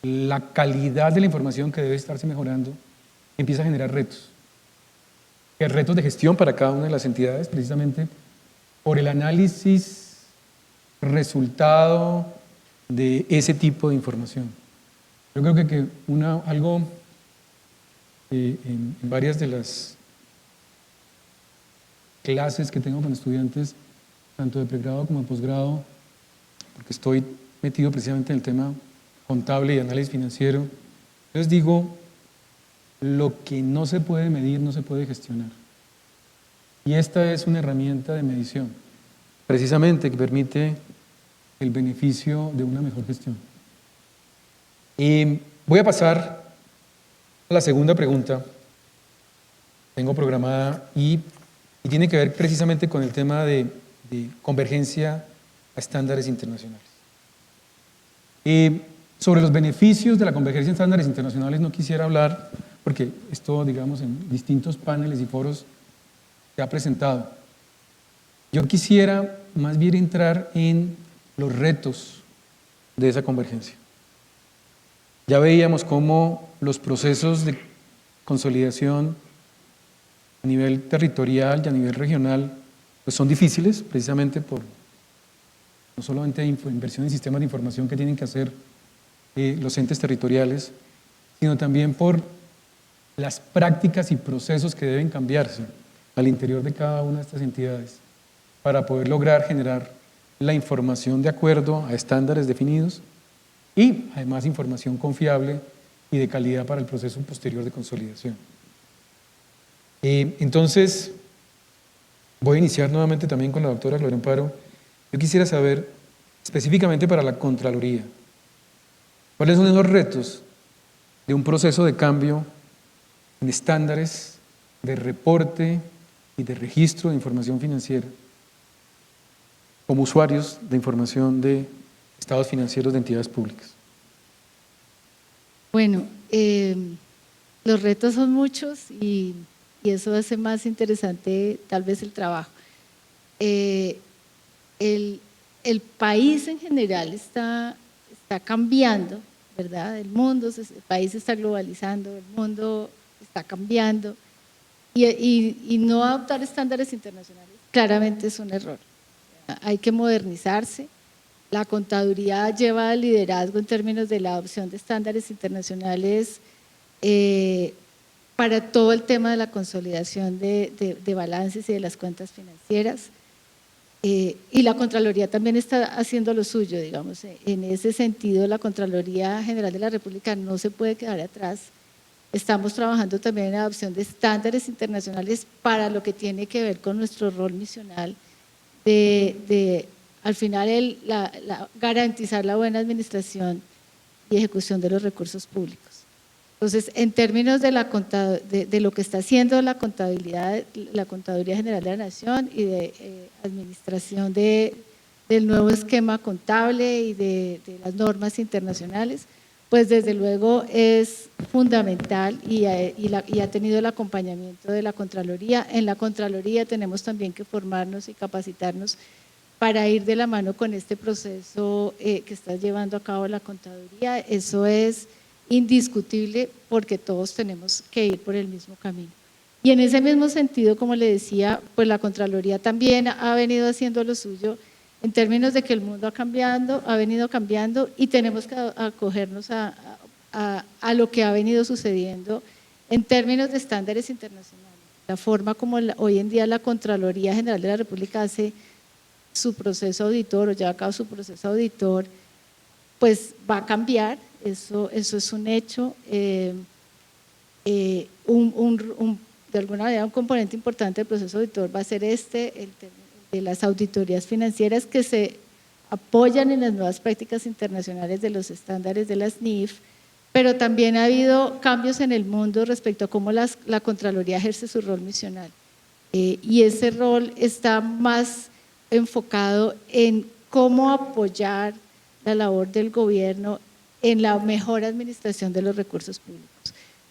la calidad de la información que debe estarse mejorando, empieza a generar retos. Retos de gestión para cada una de las entidades, precisamente por el análisis resultado de ese tipo de información. Yo creo que algo en varias de las clases que tengo con estudiantes, tanto de pregrado como de posgrado, porque estoy metido precisamente en el tema contable y análisis financiero, les digo, lo que no se puede medir no se puede gestionar. Y esta es una herramienta de medición, precisamente que permite el beneficio de una mejor gestión. Y voy a pasar a la segunda pregunta, tengo programada, y tiene que ver precisamente con el tema de convergencia a estándares internacionales. Sobre los beneficios de la convergencia a estándares internacionales no quisiera hablar, porque esto, digamos, en distintos paneles y foros se ha presentado. Yo quisiera más bien entrar en los retos de esa convergencia. Ya veíamos cómo los procesos de consolidación a nivel territorial y a nivel regional pues son difíciles, precisamente por no solamente inversión en sistemas de información que tienen que hacer los entes territoriales, sino también por las prácticas y procesos que deben cambiarse al interior de cada una de estas entidades para poder lograr generar la información de acuerdo a estándares definidos y además información confiable y de calidad para el proceso posterior de consolidación. Entonces, voy a iniciar nuevamente también con la doctora Gloria Amparo. Yo quisiera saber específicamente para la Contraloría, ¿cuáles son esos retos de un proceso de cambio en estándares de reporte y de registro de información financiera como usuarios de información de estados financieros de entidades públicas? Bueno, los retos son muchos y eso hace más interesante tal vez el trabajo. El país en general está cambiando, ¿verdad? El país se está globalizando, el mundo está cambiando y no adoptar estándares internacionales claramente es un error. Hay que modernizarse. La contaduría lleva liderazgo en términos de la adopción de estándares internacionales para todo el tema de la consolidación de balances y de las cuentas financieras. Y la Contraloría también está haciendo lo suyo, digamos. En ese sentido, la Contraloría General de la República no se puede quedar atrás. Estamos trabajando también en la adopción de estándares internacionales para lo que tiene que ver con nuestro rol misional al final, garantizar la buena administración y ejecución de los recursos públicos. Entonces, en términos de lo que está haciendo la Contaduría General de la Nación y de administración del nuevo esquema contable y de las normas internacionales, pues desde luego es fundamental y ha tenido el acompañamiento de la Contraloría. En la Contraloría tenemos también que formarnos y capacitarnos para ir de la mano con este proceso que está llevando a cabo la Contaduría. Eso es indiscutible porque todos tenemos que ir por el mismo camino. Y en ese mismo sentido, como le decía, pues la Contraloría también ha venido haciendo lo suyo en términos de que el mundo ha venido cambiando y tenemos que acogernos a lo que ha venido sucediendo en términos de estándares internacionales. La forma como hoy en día la Contraloría General de la República hace su proceso auditor o lleva a cabo su proceso auditor, pues va a cambiar, eso es un hecho. De alguna manera un componente importante del proceso auditor va a ser el de las auditorías financieras que se apoyan en las nuevas prácticas internacionales de los estándares de las NIF, pero también ha habido cambios en el mundo respecto a cómo la Contraloría ejerce su rol misional. Y ese rol está más enfocado en cómo apoyar la labor del gobierno en la mejor administración de los recursos públicos.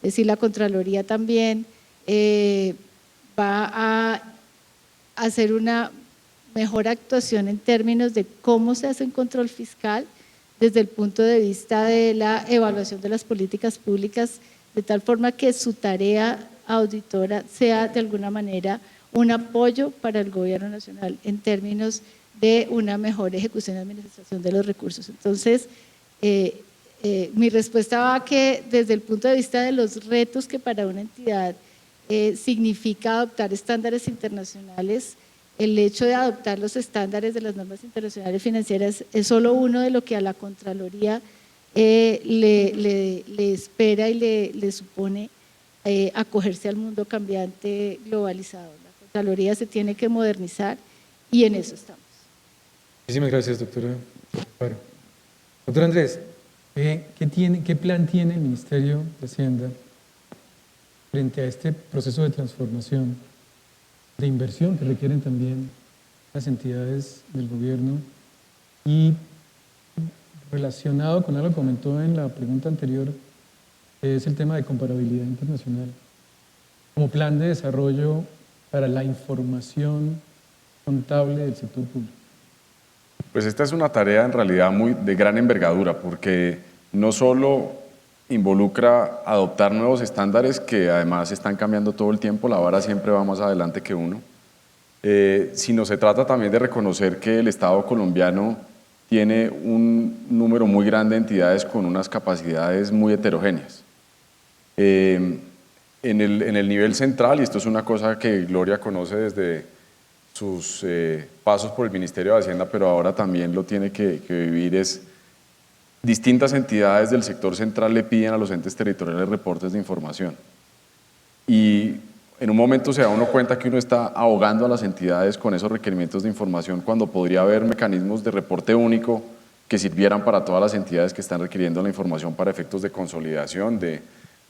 Es decir, la Contraloría también va a hacer una mejor actuación en términos de cómo se hace un control fiscal desde el punto de vista de la evaluación de las políticas públicas, de tal forma que su tarea auditora sea de alguna manera un apoyo para el gobierno nacional en términos de una mejor ejecución y administración de los recursos. Entonces, mi respuesta va a que desde el punto de vista de los retos que para una entidad significa adoptar estándares internacionales, el hecho de adoptar los estándares de las normas internacionales financieras es solo uno de lo que a la Contraloría le espera y le supone acogerse al mundo cambiante globalizado. La Contraloría se tiene que modernizar y en eso estamos. Muchísimas gracias, doctora. Bueno, doctor Andrés, ¿qué plan tiene el Ministerio de Hacienda frente a este proceso de transformación, de inversión que requieren también las entidades del gobierno? Y relacionado con algo que comentó en la pregunta anterior, es el tema de comparabilidad internacional, como plan de desarrollo para la información contable del sector público. Pues esta es una tarea en realidad de gran envergadura, porque no solo involucra adoptar nuevos estándares que además están cambiando todo el tiempo, la vara siempre va más adelante que uno, sino se trata también de reconocer que el Estado colombiano tiene un número muy grande de entidades con unas capacidades muy heterogéneas. En el nivel central, y esto es una cosa que Gloria conoce desde sus pasos por el Ministerio de Hacienda, pero ahora también lo tiene que vivir, es distintas entidades del sector central le piden a los entes territoriales reportes de información. Y en un momento se da uno cuenta que uno está ahogando a las entidades con esos requerimientos de información cuando podría haber mecanismos de reporte único que sirvieran para todas las entidades que están requiriendo la información para efectos de consolidación, de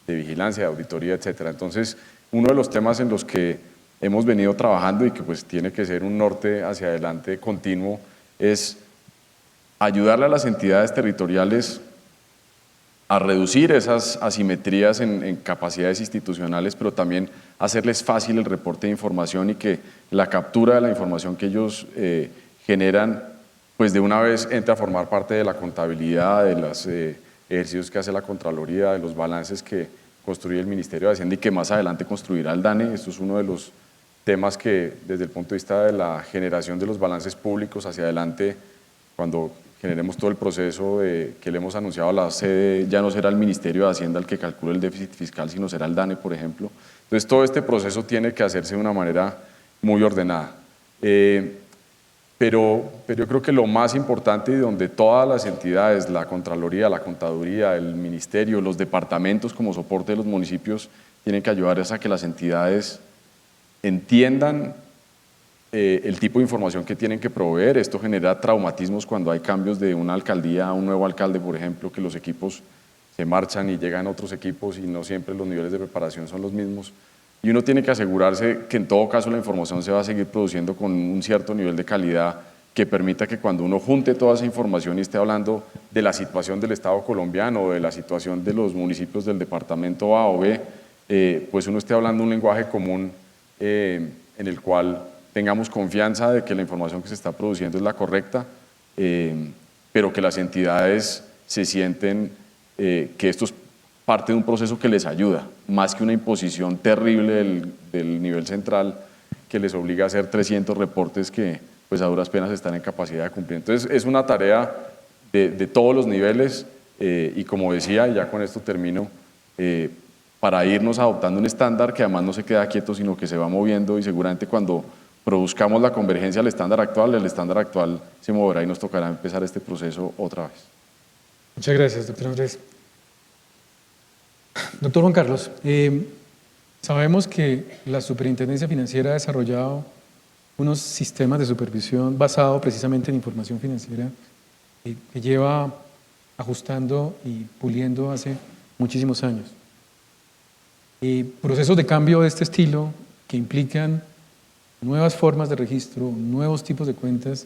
vigilancia, de auditoría, etcétera. Entonces, uno de los temas en los que hemos venido trabajando y que pues tiene que ser un norte hacia adelante continuo es ayudarle a las entidades territoriales a reducir esas asimetrías en capacidades institucionales, pero también hacerles fácil el reporte de información y que la captura de la información que ellos generan, pues de una vez entre a formar parte de la contabilidad, de los ejercicios que hace la Contraloría, de los balances que construye el Ministerio de Hacienda y que más adelante construirá el DANE. Esto es uno de los temas que desde el punto de vista de la generación de los balances públicos hacia adelante, cuando generemos todo el proceso que le hemos anunciado a la sede, ya no será el Ministerio de Hacienda el que calcule el déficit fiscal, sino será el DANE, por ejemplo. Entonces, todo este proceso tiene que hacerse de una manera muy ordenada. Pero yo creo que lo más importante y donde todas las entidades, la Contraloría, la Contaduría, el Ministerio, los departamentos como soporte de los municipios, tienen que ayudar a que las entidades entiendan el tipo de información que tienen que proveer. Esto genera traumatismos cuando hay cambios de una alcaldía a un nuevo alcalde, por ejemplo, que los equipos se marchan y llegan otros equipos y no siempre los niveles de preparación son los mismos. Y uno tiene que asegurarse que en todo caso la información se va a seguir produciendo con un cierto nivel de calidad que permita que cuando uno junte toda esa información y esté hablando de la situación del Estado colombiano o de la situación de los municipios del departamento A o B, pues uno esté hablando un lenguaje común en el cual tengamos confianza de que la información que se está produciendo es la correcta, pero que las entidades se sienten que esto es parte de un proceso que les ayuda, más que una imposición terrible del nivel central que les obliga a hacer 300 reportes que pues a duras penas están en capacidad de cumplir. Entonces es una tarea de todos los niveles y como decía, y ya con esto termino, para irnos adoptando un estándar que además no se queda quieto, sino que se va moviendo y seguramente cuando produzcamos la convergencia al estándar actual se moverá y nos tocará empezar este proceso otra vez. Muchas gracias, doctor Andrés. Doctor Juan Carlos, sabemos que la Superintendencia Financiera ha desarrollado unos sistemas de supervisión basados precisamente en información financiera que lleva ajustando y puliendo hace muchísimos años. Procesos de cambio de este estilo que implican nuevas formas de registro, nuevos tipos de cuentas,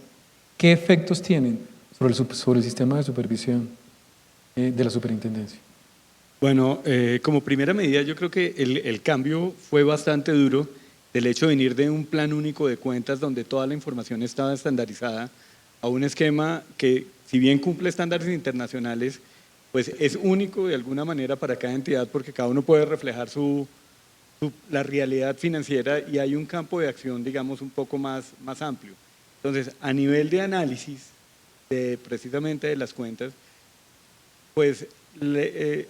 ¿qué efectos tienen sobre el sistema de supervisión de la superintendencia? Bueno, como primera medida yo creo que el cambio fue bastante duro del hecho de venir de un plan único de cuentas donde toda la información estaba estandarizada a un esquema que, si bien cumple estándares internacionales, pues es único de alguna manera para cada entidad porque cada uno puede reflejar la realidad financiera y hay un campo de acción, digamos, un poco más amplio. Entonces, a nivel de análisis precisamente de las cuentas, pues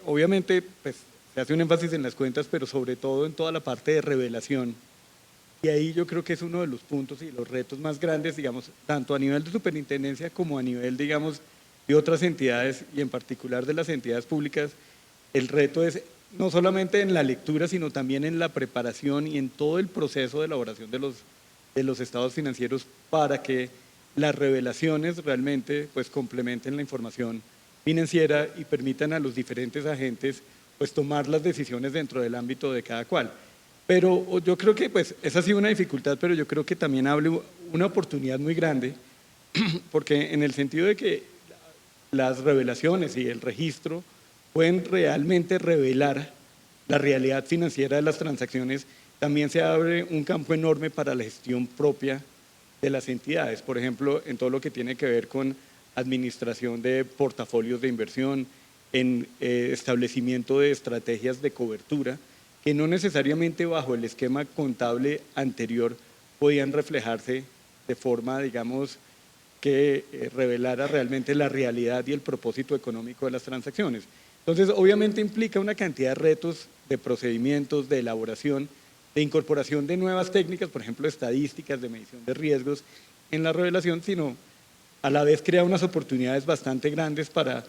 obviamente pues, se hace un énfasis en las cuentas, pero sobre todo en toda la parte de revelación. Y ahí yo creo que es uno de los puntos y los retos más grandes, digamos, tanto a nivel de superintendencia como a nivel, digamos, de otras entidades y en particular de las entidades públicas. El reto es no solamente en la lectura, sino también en la preparación y en todo el proceso de elaboración de los estados financieros para que las revelaciones realmente pues, complementen la información financiera y permitan a los diferentes agentes pues, tomar las decisiones dentro del ámbito de cada cual. Pero yo creo que pues, esa ha sido una dificultad, pero yo creo que también abre una oportunidad muy grande, porque en el sentido de que las revelaciones y el registro pueden realmente revelar la realidad financiera de las transacciones, también se abre un campo enorme para la gestión propia de las entidades. Por ejemplo, en todo lo que tiene que ver con administración de portafolios de inversión, en establecimiento de estrategias de cobertura, que no necesariamente bajo el esquema contable anterior podían reflejarse de forma, digamos, que revelara realmente la realidad y el propósito económico de las transacciones. Entonces, obviamente implica una cantidad de retos, de procedimientos, de elaboración, de incorporación de nuevas técnicas, por ejemplo, estadísticas de medición de riesgos en la revelación, sino a la vez crea unas oportunidades bastante grandes para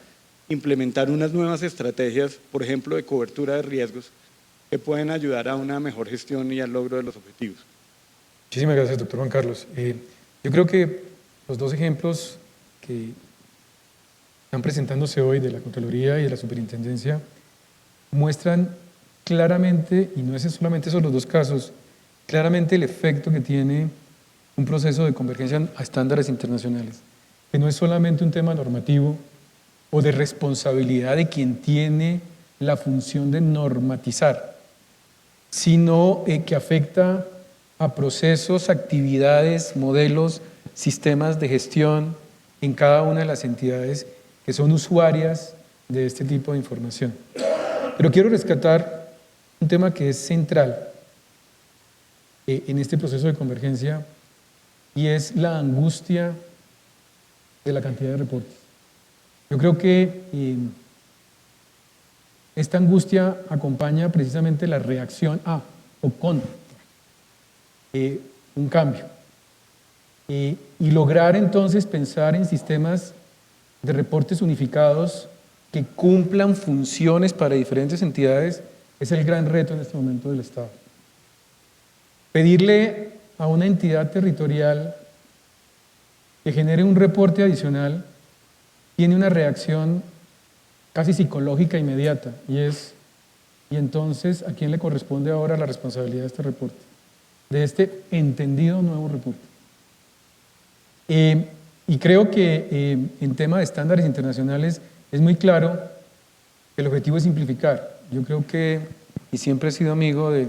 implementar unas nuevas estrategias, por ejemplo, de cobertura de riesgos, que pueden ayudar a una mejor gestión y al logro de los objetivos. Muchísimas gracias, doctor Juan Carlos. Yo creo que los dos ejemplos que están presentándose hoy de la Contraloría y de la Superintendencia muestran claramente, y no es solamente esos los dos casos, claramente el efecto que tiene un proceso de convergencia a estándares internacionales, que no es solamente un tema normativo o de responsabilidad de quien tiene la función de normatizar, sino que afecta a procesos, actividades, modelos, sistemas de gestión en cada una de las entidades que son usuarias de este tipo de información. Pero quiero rescatar un tema que es central en este proceso de convergencia y es la angustia de la cantidad de reportes. Yo creo que esta angustia acompaña precisamente la reacción a o con un cambio y lograr entonces pensar en sistemas de reportes unificados que cumplan funciones para diferentes entidades es el gran reto en este momento del Estado. Pedirle a una entidad territorial que genere un reporte adicional tiene una reacción casi psicológica inmediata y entonces ¿a quién le corresponde ahora la responsabilidad de este reporte? De este entendido nuevo reporte. Y creo que en tema de estándares internacionales es muy claro que el objetivo es simplificar. Yo creo que, y siempre he sido amigo de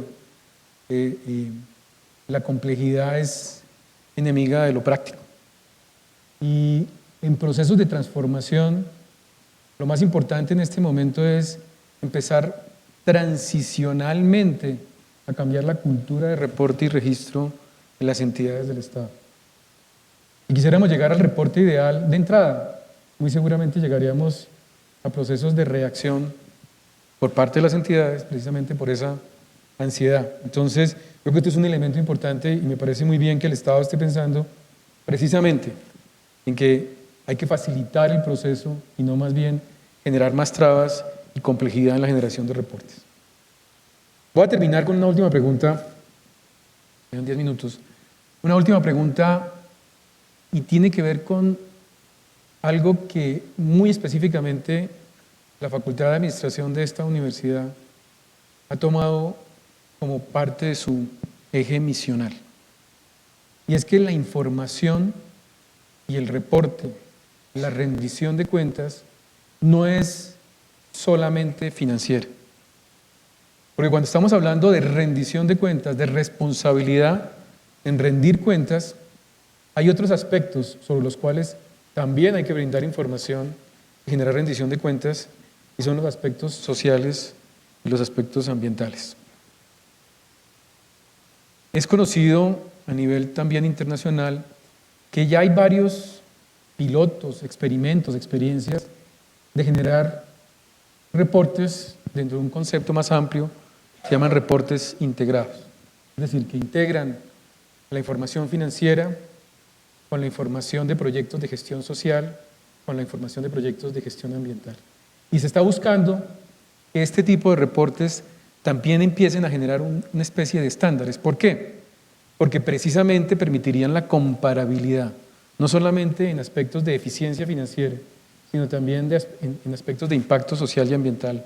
la complejidad es enemiga de lo práctico. Y en procesos de transformación, lo más importante en este momento es empezar transicionalmente a cambiar la cultura de reporte y registro en las entidades del Estado. Si quisiéramos llegar al reporte ideal de entrada, muy seguramente llegaríamos a procesos de reacción por parte de las entidades, precisamente por esa ansiedad. Entonces, creo que esto es un elemento importante y me parece muy bien que el Estado esté pensando precisamente en que hay que facilitar el proceso y no más bien generar más trabas y complejidad en la generación de reportes. Voy a terminar con una última pregunta, en 10 minutos, una última pregunta y tiene que ver con algo que muy específicamente la Facultad de Administración de esta universidad ha tomado como parte de su eje misional. Y es que la información y el reporte, la rendición de cuentas, no es solamente financiera. Porque cuando estamos hablando de rendición de cuentas, de responsabilidad en rendir cuentas, hay otros aspectos sobre los cuales también hay que brindar información y generar rendición de cuentas, y son los aspectos sociales y los aspectos ambientales. Es conocido a nivel también internacional que ya hay varios pilotos, experimentos, experiencias de generar reportes dentro de un concepto más amplio, se llaman reportes integrados. Es decir, que integran la información financiera con la información de proyectos de gestión social, con la información de proyectos de gestión ambiental. Y se está buscando que este tipo de reportes también empiecen a generar una especie de estándares. ¿Por qué? Porque precisamente permitirían la comparabilidad, no solamente en aspectos de eficiencia financiera, sino también en aspectos de impacto social y ambiental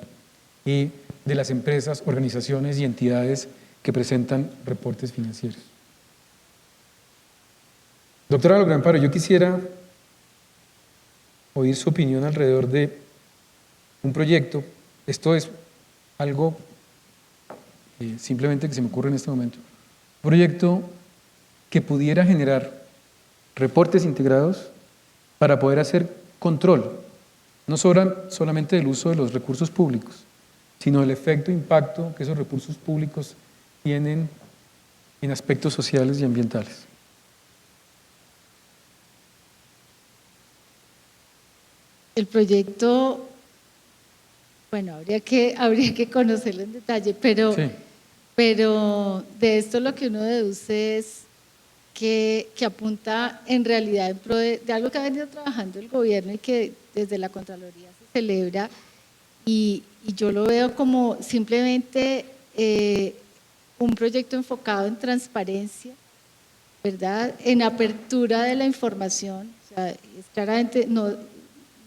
y de las empresas, organizaciones y entidades que presentan reportes financieros. Doctora Lorena Amparo, yo quisiera oír su opinión alrededor de un proyecto. Esto es algo simplemente que se me ocurre en este momento. Un proyecto que pudiera generar reportes integrados para poder hacer control, no solamente del uso de los recursos públicos, sino del efecto e impacto que esos recursos públicos tienen en aspectos sociales y ambientales. El proyecto, bueno, habría que conocerlo en detalle, pero, Sí. pero de esto lo que uno deduce es que apunta en realidad en pro de algo que ha venido trabajando el gobierno y que desde la Contraloría se celebra, y yo lo veo como simplemente un proyecto enfocado en transparencia, ¿verdad? En apertura de la información, o sea, es claramente no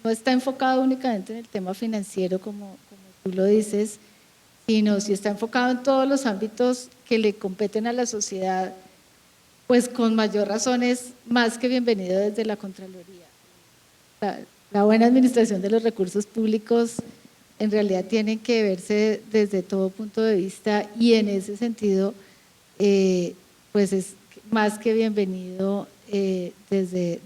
está enfocado únicamente en el tema financiero como tú lo dices, sino si está enfocado en todos los ámbitos que le competen a la sociedad, pues con mayor razón es más que bienvenido desde la Contraloría. La buena administración de los recursos públicos en realidad tiene que verse desde todo punto de vista, y en ese sentido pues es más que bienvenido desde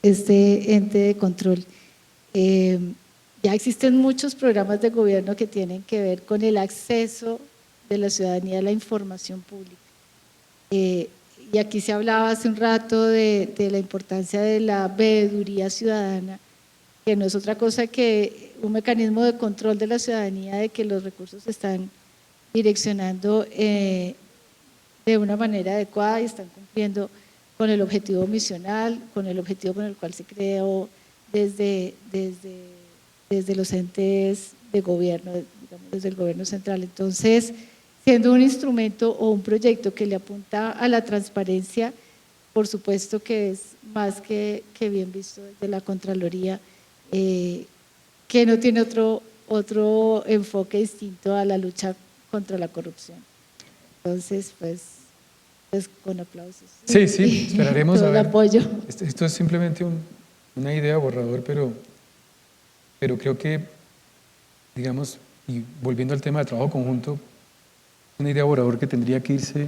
este ente de control. Ya existen muchos programas de gobierno que tienen que ver con el acceso de la ciudadanía a la información pública. Y aquí se hablaba hace un rato de la importancia de la veeduría ciudadana, que no es otra cosa que un mecanismo de control de la ciudadanía de que los recursos se están direccionando de una manera adecuada y están cumpliendo con el objetivo misional, con el objetivo con el cual se creó desde los entes de gobierno, digamos, desde el gobierno central. Entonces, siendo un instrumento o un proyecto que le apunta a la transparencia, por supuesto que es más que bien visto desde la Contraloría, que no tiene otro enfoque distinto a la lucha contra la corrupción. Entonces, pues con aplausos. Sí, esperaremos todo a ver. el apoyo. Esto es simplemente una idea borrador, pero creo que, digamos, y volviendo al tema de trabajo conjunto, una idea borrador que tendría que irse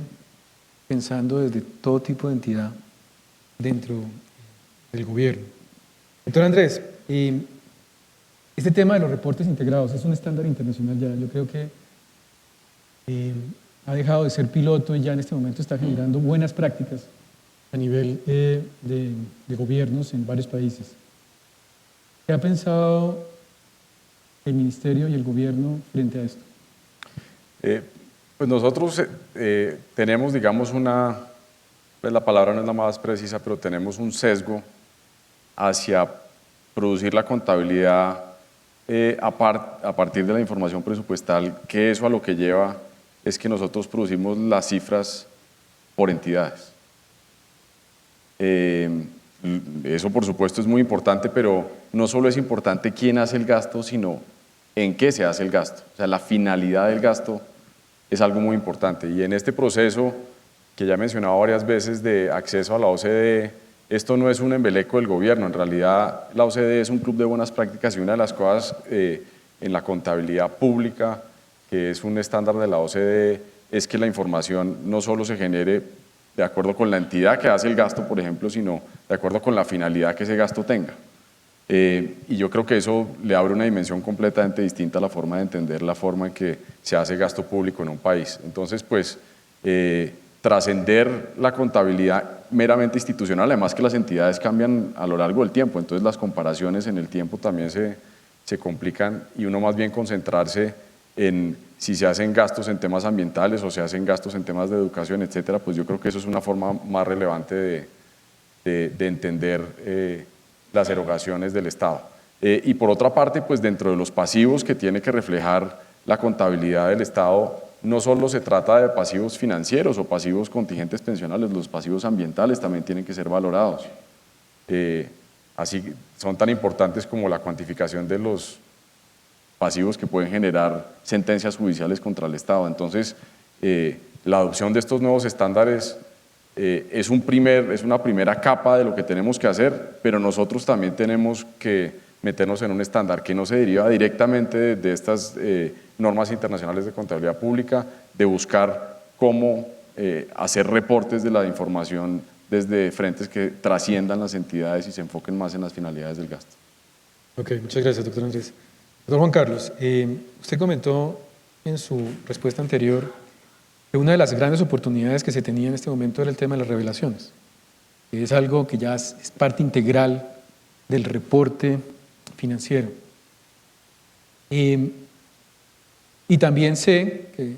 pensando desde todo tipo de entidad dentro del gobierno. Doctor Andrés, este tema de los reportes integrados es un estándar internacional ya. Yo creo que ha dejado de ser piloto y ya en este momento está generando buenas prácticas a nivel de gobiernos en varios países. ¿Qué ha pensado el Ministerio y el Gobierno frente a esto? Pues nosotros tenemos, digamos, pues la palabra no es la más precisa, pero tenemos un sesgo hacia producir la contabilidad a partir de la información presupuestal, que eso a lo que lleva es que nosotros producimos las cifras por entidades. Eso por supuesto es muy importante, pero no solo es importante quién hace el gasto, sino en qué se hace el gasto. O sea, la finalidad del gasto es algo muy importante. Y en este proceso, que ya he mencionado varias veces, de acceso a la OCDE, esto no es un embeleco del gobierno, en realidad la OCDE es un club de buenas prácticas y una de las cosas en la contabilidad pública, que es un estándar de la OCDE, es que la información no solo se genere de acuerdo con la entidad que hace el gasto, por ejemplo, sino de acuerdo con la finalidad que ese gasto tenga. Y yo creo que eso le abre una dimensión completamente distinta a la forma de entender la forma en que se hace gasto público en un país. Entonces, pues, trascender la contabilidad meramente institucional, además que las entidades cambian a lo largo del tiempo, entonces las comparaciones en el tiempo también se complican y uno más bien concentrarse en si se hacen gastos en temas ambientales o se hacen gastos en temas de educación, etcétera, pues yo creo que eso es una forma más relevante de entender las erogaciones del Estado. Y por otra parte, pues dentro de los pasivos que tiene que reflejar la contabilidad del Estado, no solo se trata de pasivos financieros o pasivos contingentes pensionales, los pasivos ambientales también tienen que ser valorados. Así son tan importantes como la cuantificación de los pasivos que pueden generar sentencias judiciales contra el Estado. Entonces, la adopción de estos nuevos estándares es una primera capa de lo que tenemos que hacer, pero nosotros también tenemos que meternos en un estándar que no se deriva directamente de estas normas internacionales de contabilidad pública, de buscar cómo hacer reportes de la información desde frentes que trasciendan las entidades y se enfoquen más en las finalidades del gasto. Ok, muchas gracias, doctor Andrés. Doctor Juan Carlos, usted comentó en su respuesta anterior que una de las grandes oportunidades que se tenía en este momento era el tema de las revelaciones. Es algo que ya es parte integral del reporte financiero. Y también sé que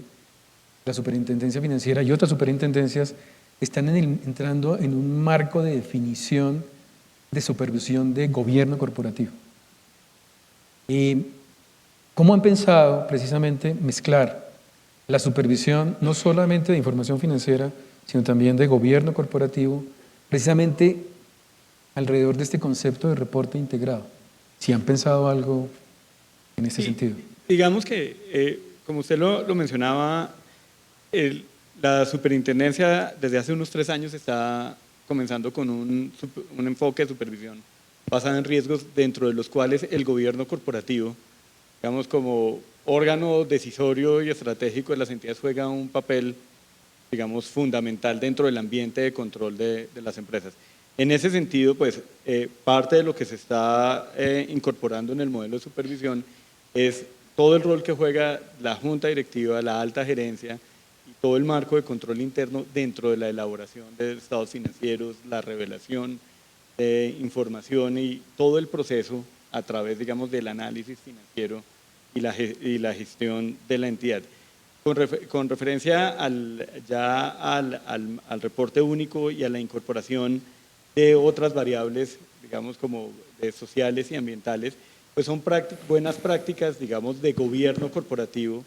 la Superintendencia Financiera y otras superintendencias están entrando en un marco de definición de supervisión de gobierno corporativo. ¿Cómo han pensado precisamente mezclar la supervisión no solamente de información financiera, sino también de gobierno corporativo, precisamente alrededor de este concepto de reporte integrado? ¿Si han pensado algo en este sentido? Digamos que, como usted lo mencionaba, la superintendencia desde hace unos 3 años está comenzando con un enfoque de supervisión basado en riesgos, dentro de los cuales el gobierno corporativo, digamos, como órgano decisorio y estratégico de las entidades, juega un papel, digamos, fundamental dentro del ambiente de control de las empresas. En ese sentido, pues, parte de lo que se está incorporando en el modelo de supervisión es todo el rol que juega la junta directiva, la alta gerencia y todo el marco de control interno dentro de la elaboración de estados financieros, la revelación de información y todo el proceso a través, digamos, del análisis financiero y la gestión de la entidad. Con referencia al reporte único y a la incorporación de otras variables, digamos, como sociales y ambientales, pues son buenas prácticas, digamos, de gobierno corporativo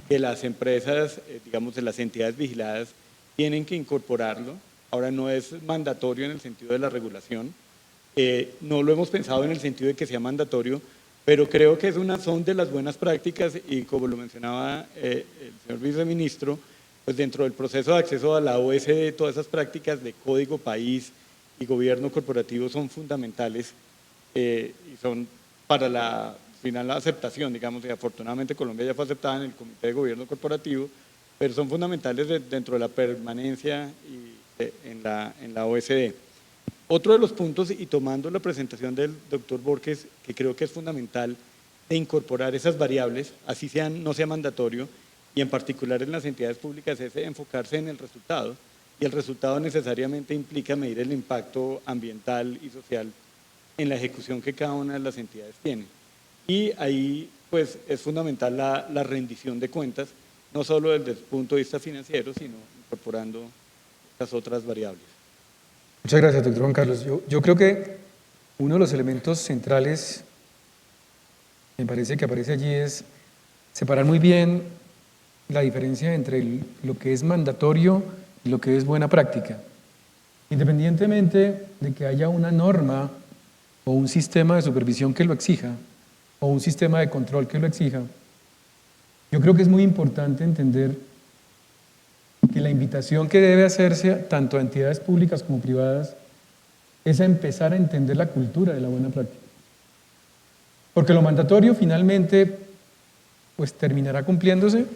que las empresas, digamos, de las entidades vigiladas tienen que incorporarlo. Ahora no es mandatorio en el sentido de la regulación, no lo hemos pensado en el sentido de que sea mandatorio, pero creo que son de las buenas prácticas y, como lo mencionaba el señor viceministro, pues dentro del proceso de acceso a la OSD, todas esas prácticas de código país y gobierno corporativo son fundamentales y son para la aceptación, digamos, y afortunadamente Colombia ya fue aceptada en el Comité de Gobierno Corporativo, pero son fundamentales dentro de la permanencia y en la OSD. Otro de los puntos, y tomando la presentación del doctor Borges, que creo que es fundamental de incorporar esas variables, así no sea mandatorio, y en particular en las entidades públicas, es enfocarse en el resultado. y el resultado necesariamente implica medir el impacto ambiental y social en la ejecución que cada una de las entidades tiene. Y ahí pues es fundamental la rendición de cuentas, no solo desde el punto de vista financiero, sino incorporando las otras variables. Muchas gracias, doctor Juan Carlos. Yo creo que uno de los elementos centrales, me parece que aparece allí, es separar muy bien la diferencia entre lo que es mandatorio y lo que es buena práctica. Independientemente de que haya una norma o un sistema de supervisión que lo exija, o un sistema de control que lo exija, yo creo que es muy importante entender que la invitación que debe hacerse tanto a entidades públicas como privadas es a empezar a entender la cultura de la buena práctica. Porque lo mandatorio finalmente pues terminará cumpliéndose,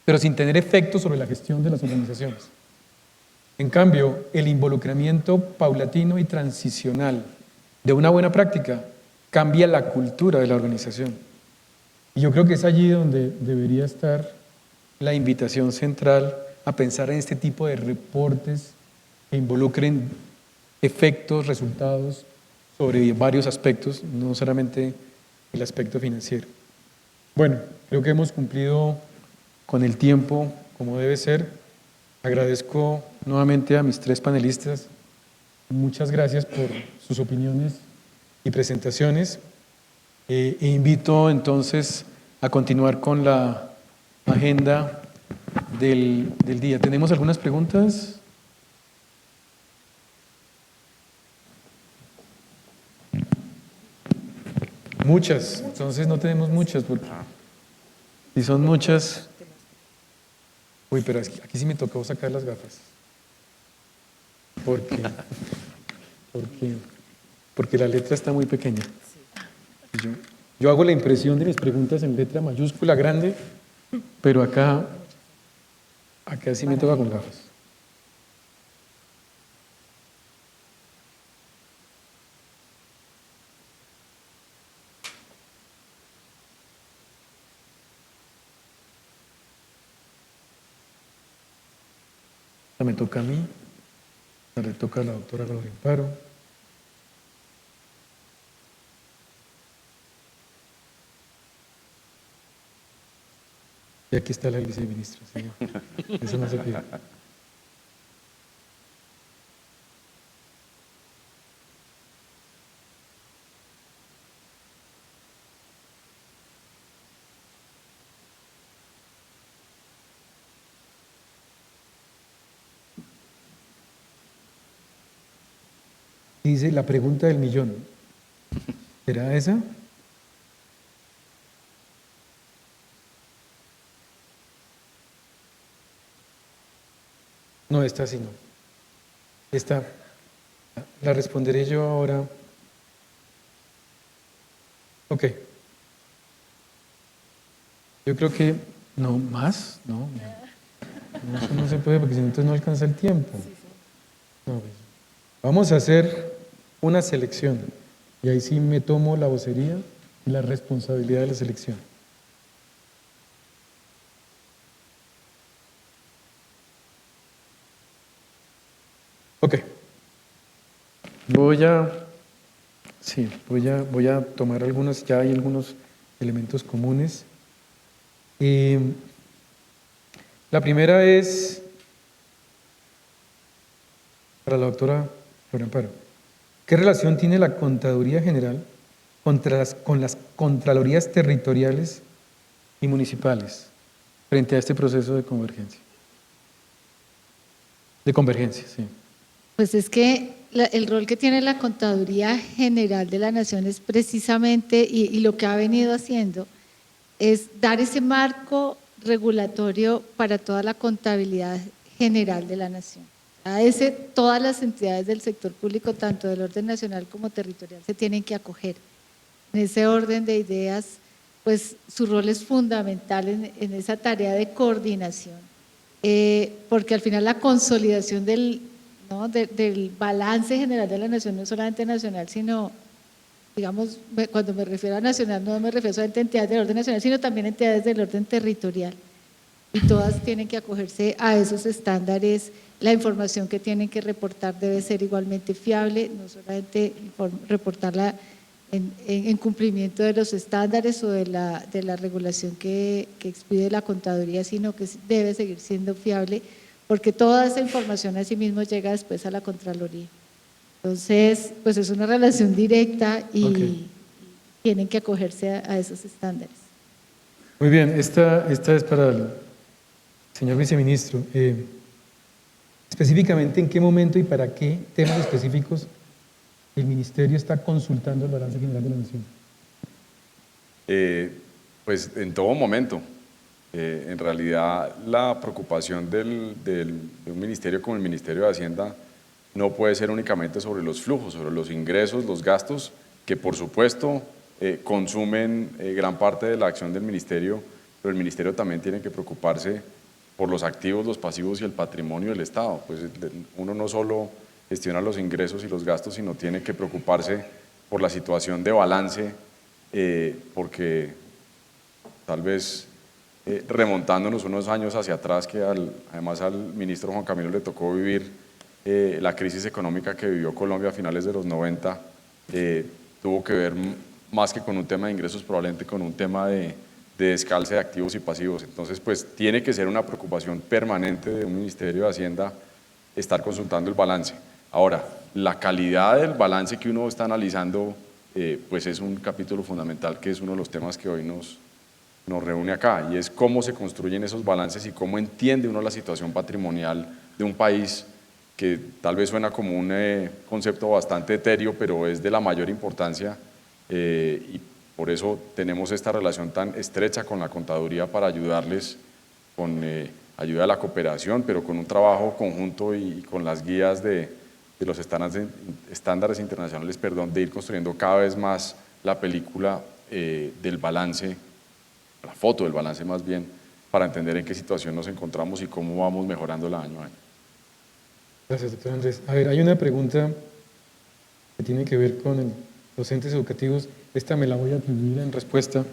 pero sin tener efecto sobre la gestión de las organizaciones. En cambio, el involucramiento paulatino y transicional de una buena práctica cambia la cultura de la organización. Y yo creo que es allí donde debería estar la invitación central a pensar en este tipo de reportes que involucren efectos, resultados sobre varios aspectos, no solamente el aspecto financiero. Bueno, creo que hemos cumplido con el tiempo como debe ser. Agradezco nuevamente a mis tres panelistas. Muchas gracias por sus opiniones y presentaciones. E invito entonces a continuar con la agenda del día. ¿Tenemos algunas preguntas? Muchas, entonces no tenemos muchas, porque si son muchas... Uy, pero aquí sí me tocó sacar las gafas. Porque la letra está muy pequeña. Yo hago la impresión de mis preguntas en letra mayúscula grande, pero acá sí me toca con gafas. Me toca a mí, le toca a la doctora Gloria Amparo. Y aquí está la viceministra, señor. Eso no se pide. Dice la pregunta del millón. ¿Será esa? No, esta sí no. Esta la responderé yo ahora. Ok. Yo creo que no más, no. Eso no se puede porque si no, entonces no alcanza el tiempo. No, vamos a hacer una selección y ahí sí me tomo la vocería y la responsabilidad de la selección. Ok. Voy a tomar algunos, ya hay algunos elementos comunes. La primera es para la doctora Gloria Amparo. ¿Qué relación tiene la Contaduría General con las Contralorías territoriales y municipales frente a este proceso de convergencia? De convergencia, sí. Pues es que el rol que tiene la Contaduría General de la Nación es precisamente, y lo que ha venido haciendo, es dar ese marco regulatorio para toda la contabilidad general de la Nación. A ese, todas las entidades del sector público, tanto del orden nacional como territorial, se tienen que acoger. En ese orden de ideas, pues su rol es fundamental en esa tarea de coordinación, porque al final la consolidación del balance general de la Nación, no solamente nacional, sino, digamos, cuando me refiero a nacional, no me refiero solamente a entidades del orden nacional, sino también a entidades del orden territorial. Y todas tienen que acogerse a esos estándares la información que tienen que reportar debe ser igualmente fiable, no solamente reportarla en cumplimiento de los estándares o de la regulación que expide la contaduría, sino que debe seguir siendo fiable, porque toda esa información asimismo llega después a la Contraloría. Entonces, pues es una relación directa y tienen que acogerse a esos estándares. Muy bien, esta es para el señor viceministro. Específicamente, ¿en qué momento y para qué temas específicos el Ministerio está consultando el balance general de la Nación? Pues en todo momento. En realidad, la preocupación de un ministerio como el Ministerio de Hacienda no puede ser únicamente sobre los flujos, sobre los ingresos, los gastos, que por supuesto consumen gran parte de la acción del ministerio, pero el ministerio también tiene que preocuparse por los activos, los pasivos y el patrimonio del Estado. Pues uno no solo gestiona los ingresos y los gastos, sino tiene que preocuparse por la situación de balance, porque tal vez remontándonos unos años hacia atrás, que además al ministro Juan Camilo le tocó vivir la crisis económica que vivió Colombia a finales de los 90, tuvo que ver más que con un tema de ingresos, probablemente con un tema de descalce de activos y pasivos. Entonces, pues tiene que ser una preocupación permanente de un Ministerio de Hacienda estar consultando el balance. Ahora, la calidad del balance que uno está analizando, pues es un capítulo fundamental, que es uno de los temas que hoy nos reúne acá, y es cómo se construyen esos balances y cómo entiende uno la situación patrimonial de un país que tal vez suena como un concepto bastante etéreo, pero es de la mayor importancia, y por eso tenemos esta relación tan estrecha con la contaduría para ayudarles con ayuda a la cooperación, pero con un trabajo conjunto y con las guías de los estándares internacionales, de ir construyendo cada vez más la película del balance, la foto del balance más bien, para entender en qué situación nos encontramos y cómo vamos mejorándola año a año. Gracias, doctor Andrés. A ver, hay una pregunta que tiene que ver con los entes educativos. Esta me la voy a atribuir en respuesta.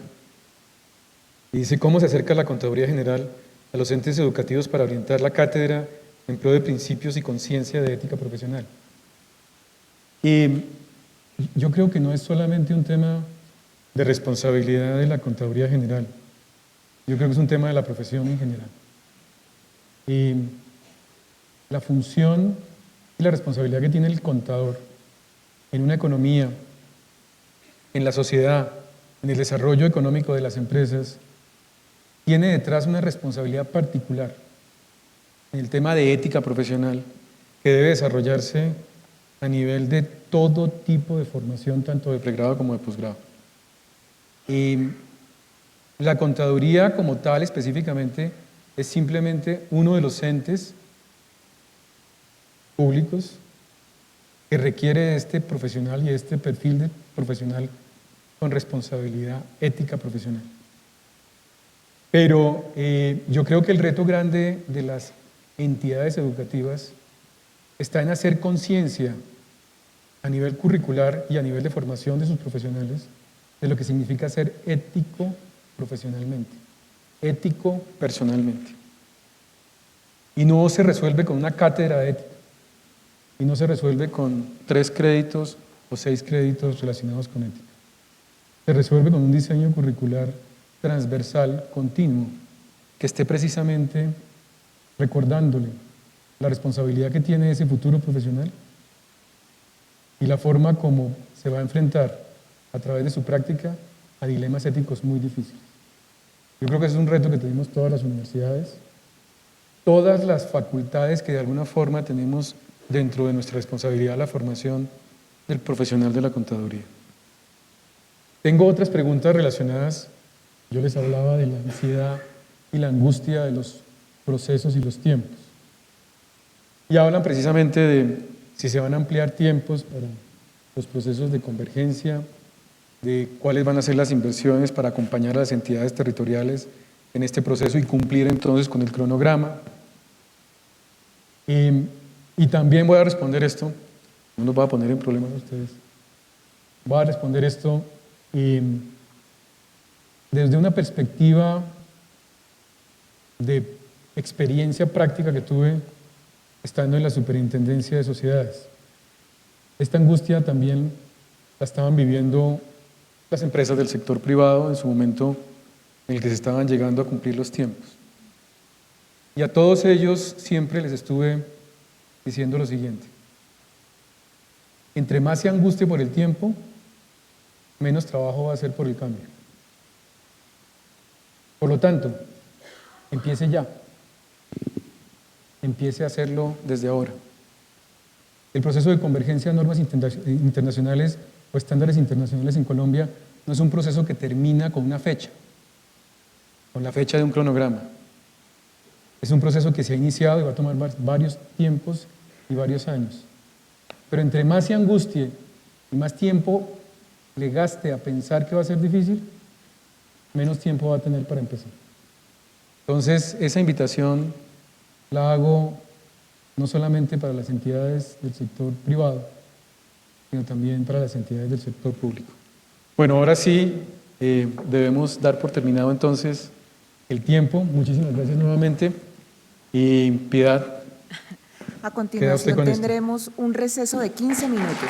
Y dice, ¿cómo se acerca la Contaduría General a los entes educativos para orientar la cátedra en pro de principios y conciencia de ética profesional? Y yo creo que no es solamente un tema de responsabilidad de la Contaduría General. Yo creo que es un tema de la profesión en general. Y la función y la responsabilidad que tiene el contador en una economía, en la sociedad, en el desarrollo económico de las empresas, tiene detrás una responsabilidad particular en el tema de ética profesional que debe desarrollarse a nivel de todo tipo de formación, tanto de pregrado como de posgrado. Y la contaduría como tal específicamente es simplemente uno de los entes públicos que requiere este profesional y este perfil de profesional con responsabilidad ética profesional. Pero yo creo que el reto grande de las entidades educativas está en hacer conciencia a nivel curricular y a nivel de formación de sus profesionales de lo que significa ser ético profesionalmente, ético personalmente. Y no se resuelve con una cátedra de ética, y no se resuelve con 3 créditos o 6 créditos relacionados con ética. Se resuelve con un diseño curricular transversal, continuo, que esté precisamente recordándole la responsabilidad que tiene ese futuro profesional y la forma como se va a enfrentar a través de su práctica a dilemas éticos muy difíciles. Yo creo que ese es un reto que tenemos todas las universidades, todas las facultades que de alguna forma tenemos dentro de nuestra responsabilidad la formación del profesional de la contaduría. Tengo otras preguntas relacionadas. Yo les hablaba de la ansiedad y la angustia de los procesos y los tiempos. Y hablan precisamente de si se van a ampliar tiempos para los procesos de convergencia, de cuáles van a ser las inversiones para acompañar a las entidades territoriales en este proceso y cumplir entonces con el cronograma. Y también voy a responder esto, no nos va a poner en problemas a ustedes, voy a responder esto desde una perspectiva de experiencia práctica que tuve estando en la Superintendencia de Sociedades. Esta angustia también la estaban viviendo las empresas del sector privado en su momento en el que se estaban llegando a cumplir los tiempos. Y a todos ellos siempre les estuve diciendo lo siguiente: entre más se angustie por el tiempo, menos trabajo va a hacer por el cambio. Por lo tanto, empiece ya. Empiece a hacerlo desde ahora. El proceso de convergencia de normas internacionales o estándares internacionales en Colombia no es un proceso que termina con una fecha, con la fecha de un cronograma. Es un proceso que se ha iniciado y va a tomar varios tiempos y varios años. Pero entre más se angustie y más tiempo le gaste a pensar que va a ser difícil, menos tiempo va a tener para empezar. Entonces, esa invitación la hago no solamente para las entidades del sector privado, sino también para las entidades del sector público. Bueno, ahora sí debemos dar por terminado entonces el tiempo. Muchísimas gracias nuevamente. Y Piedad, a continuación tendremos un receso de 15 minutos.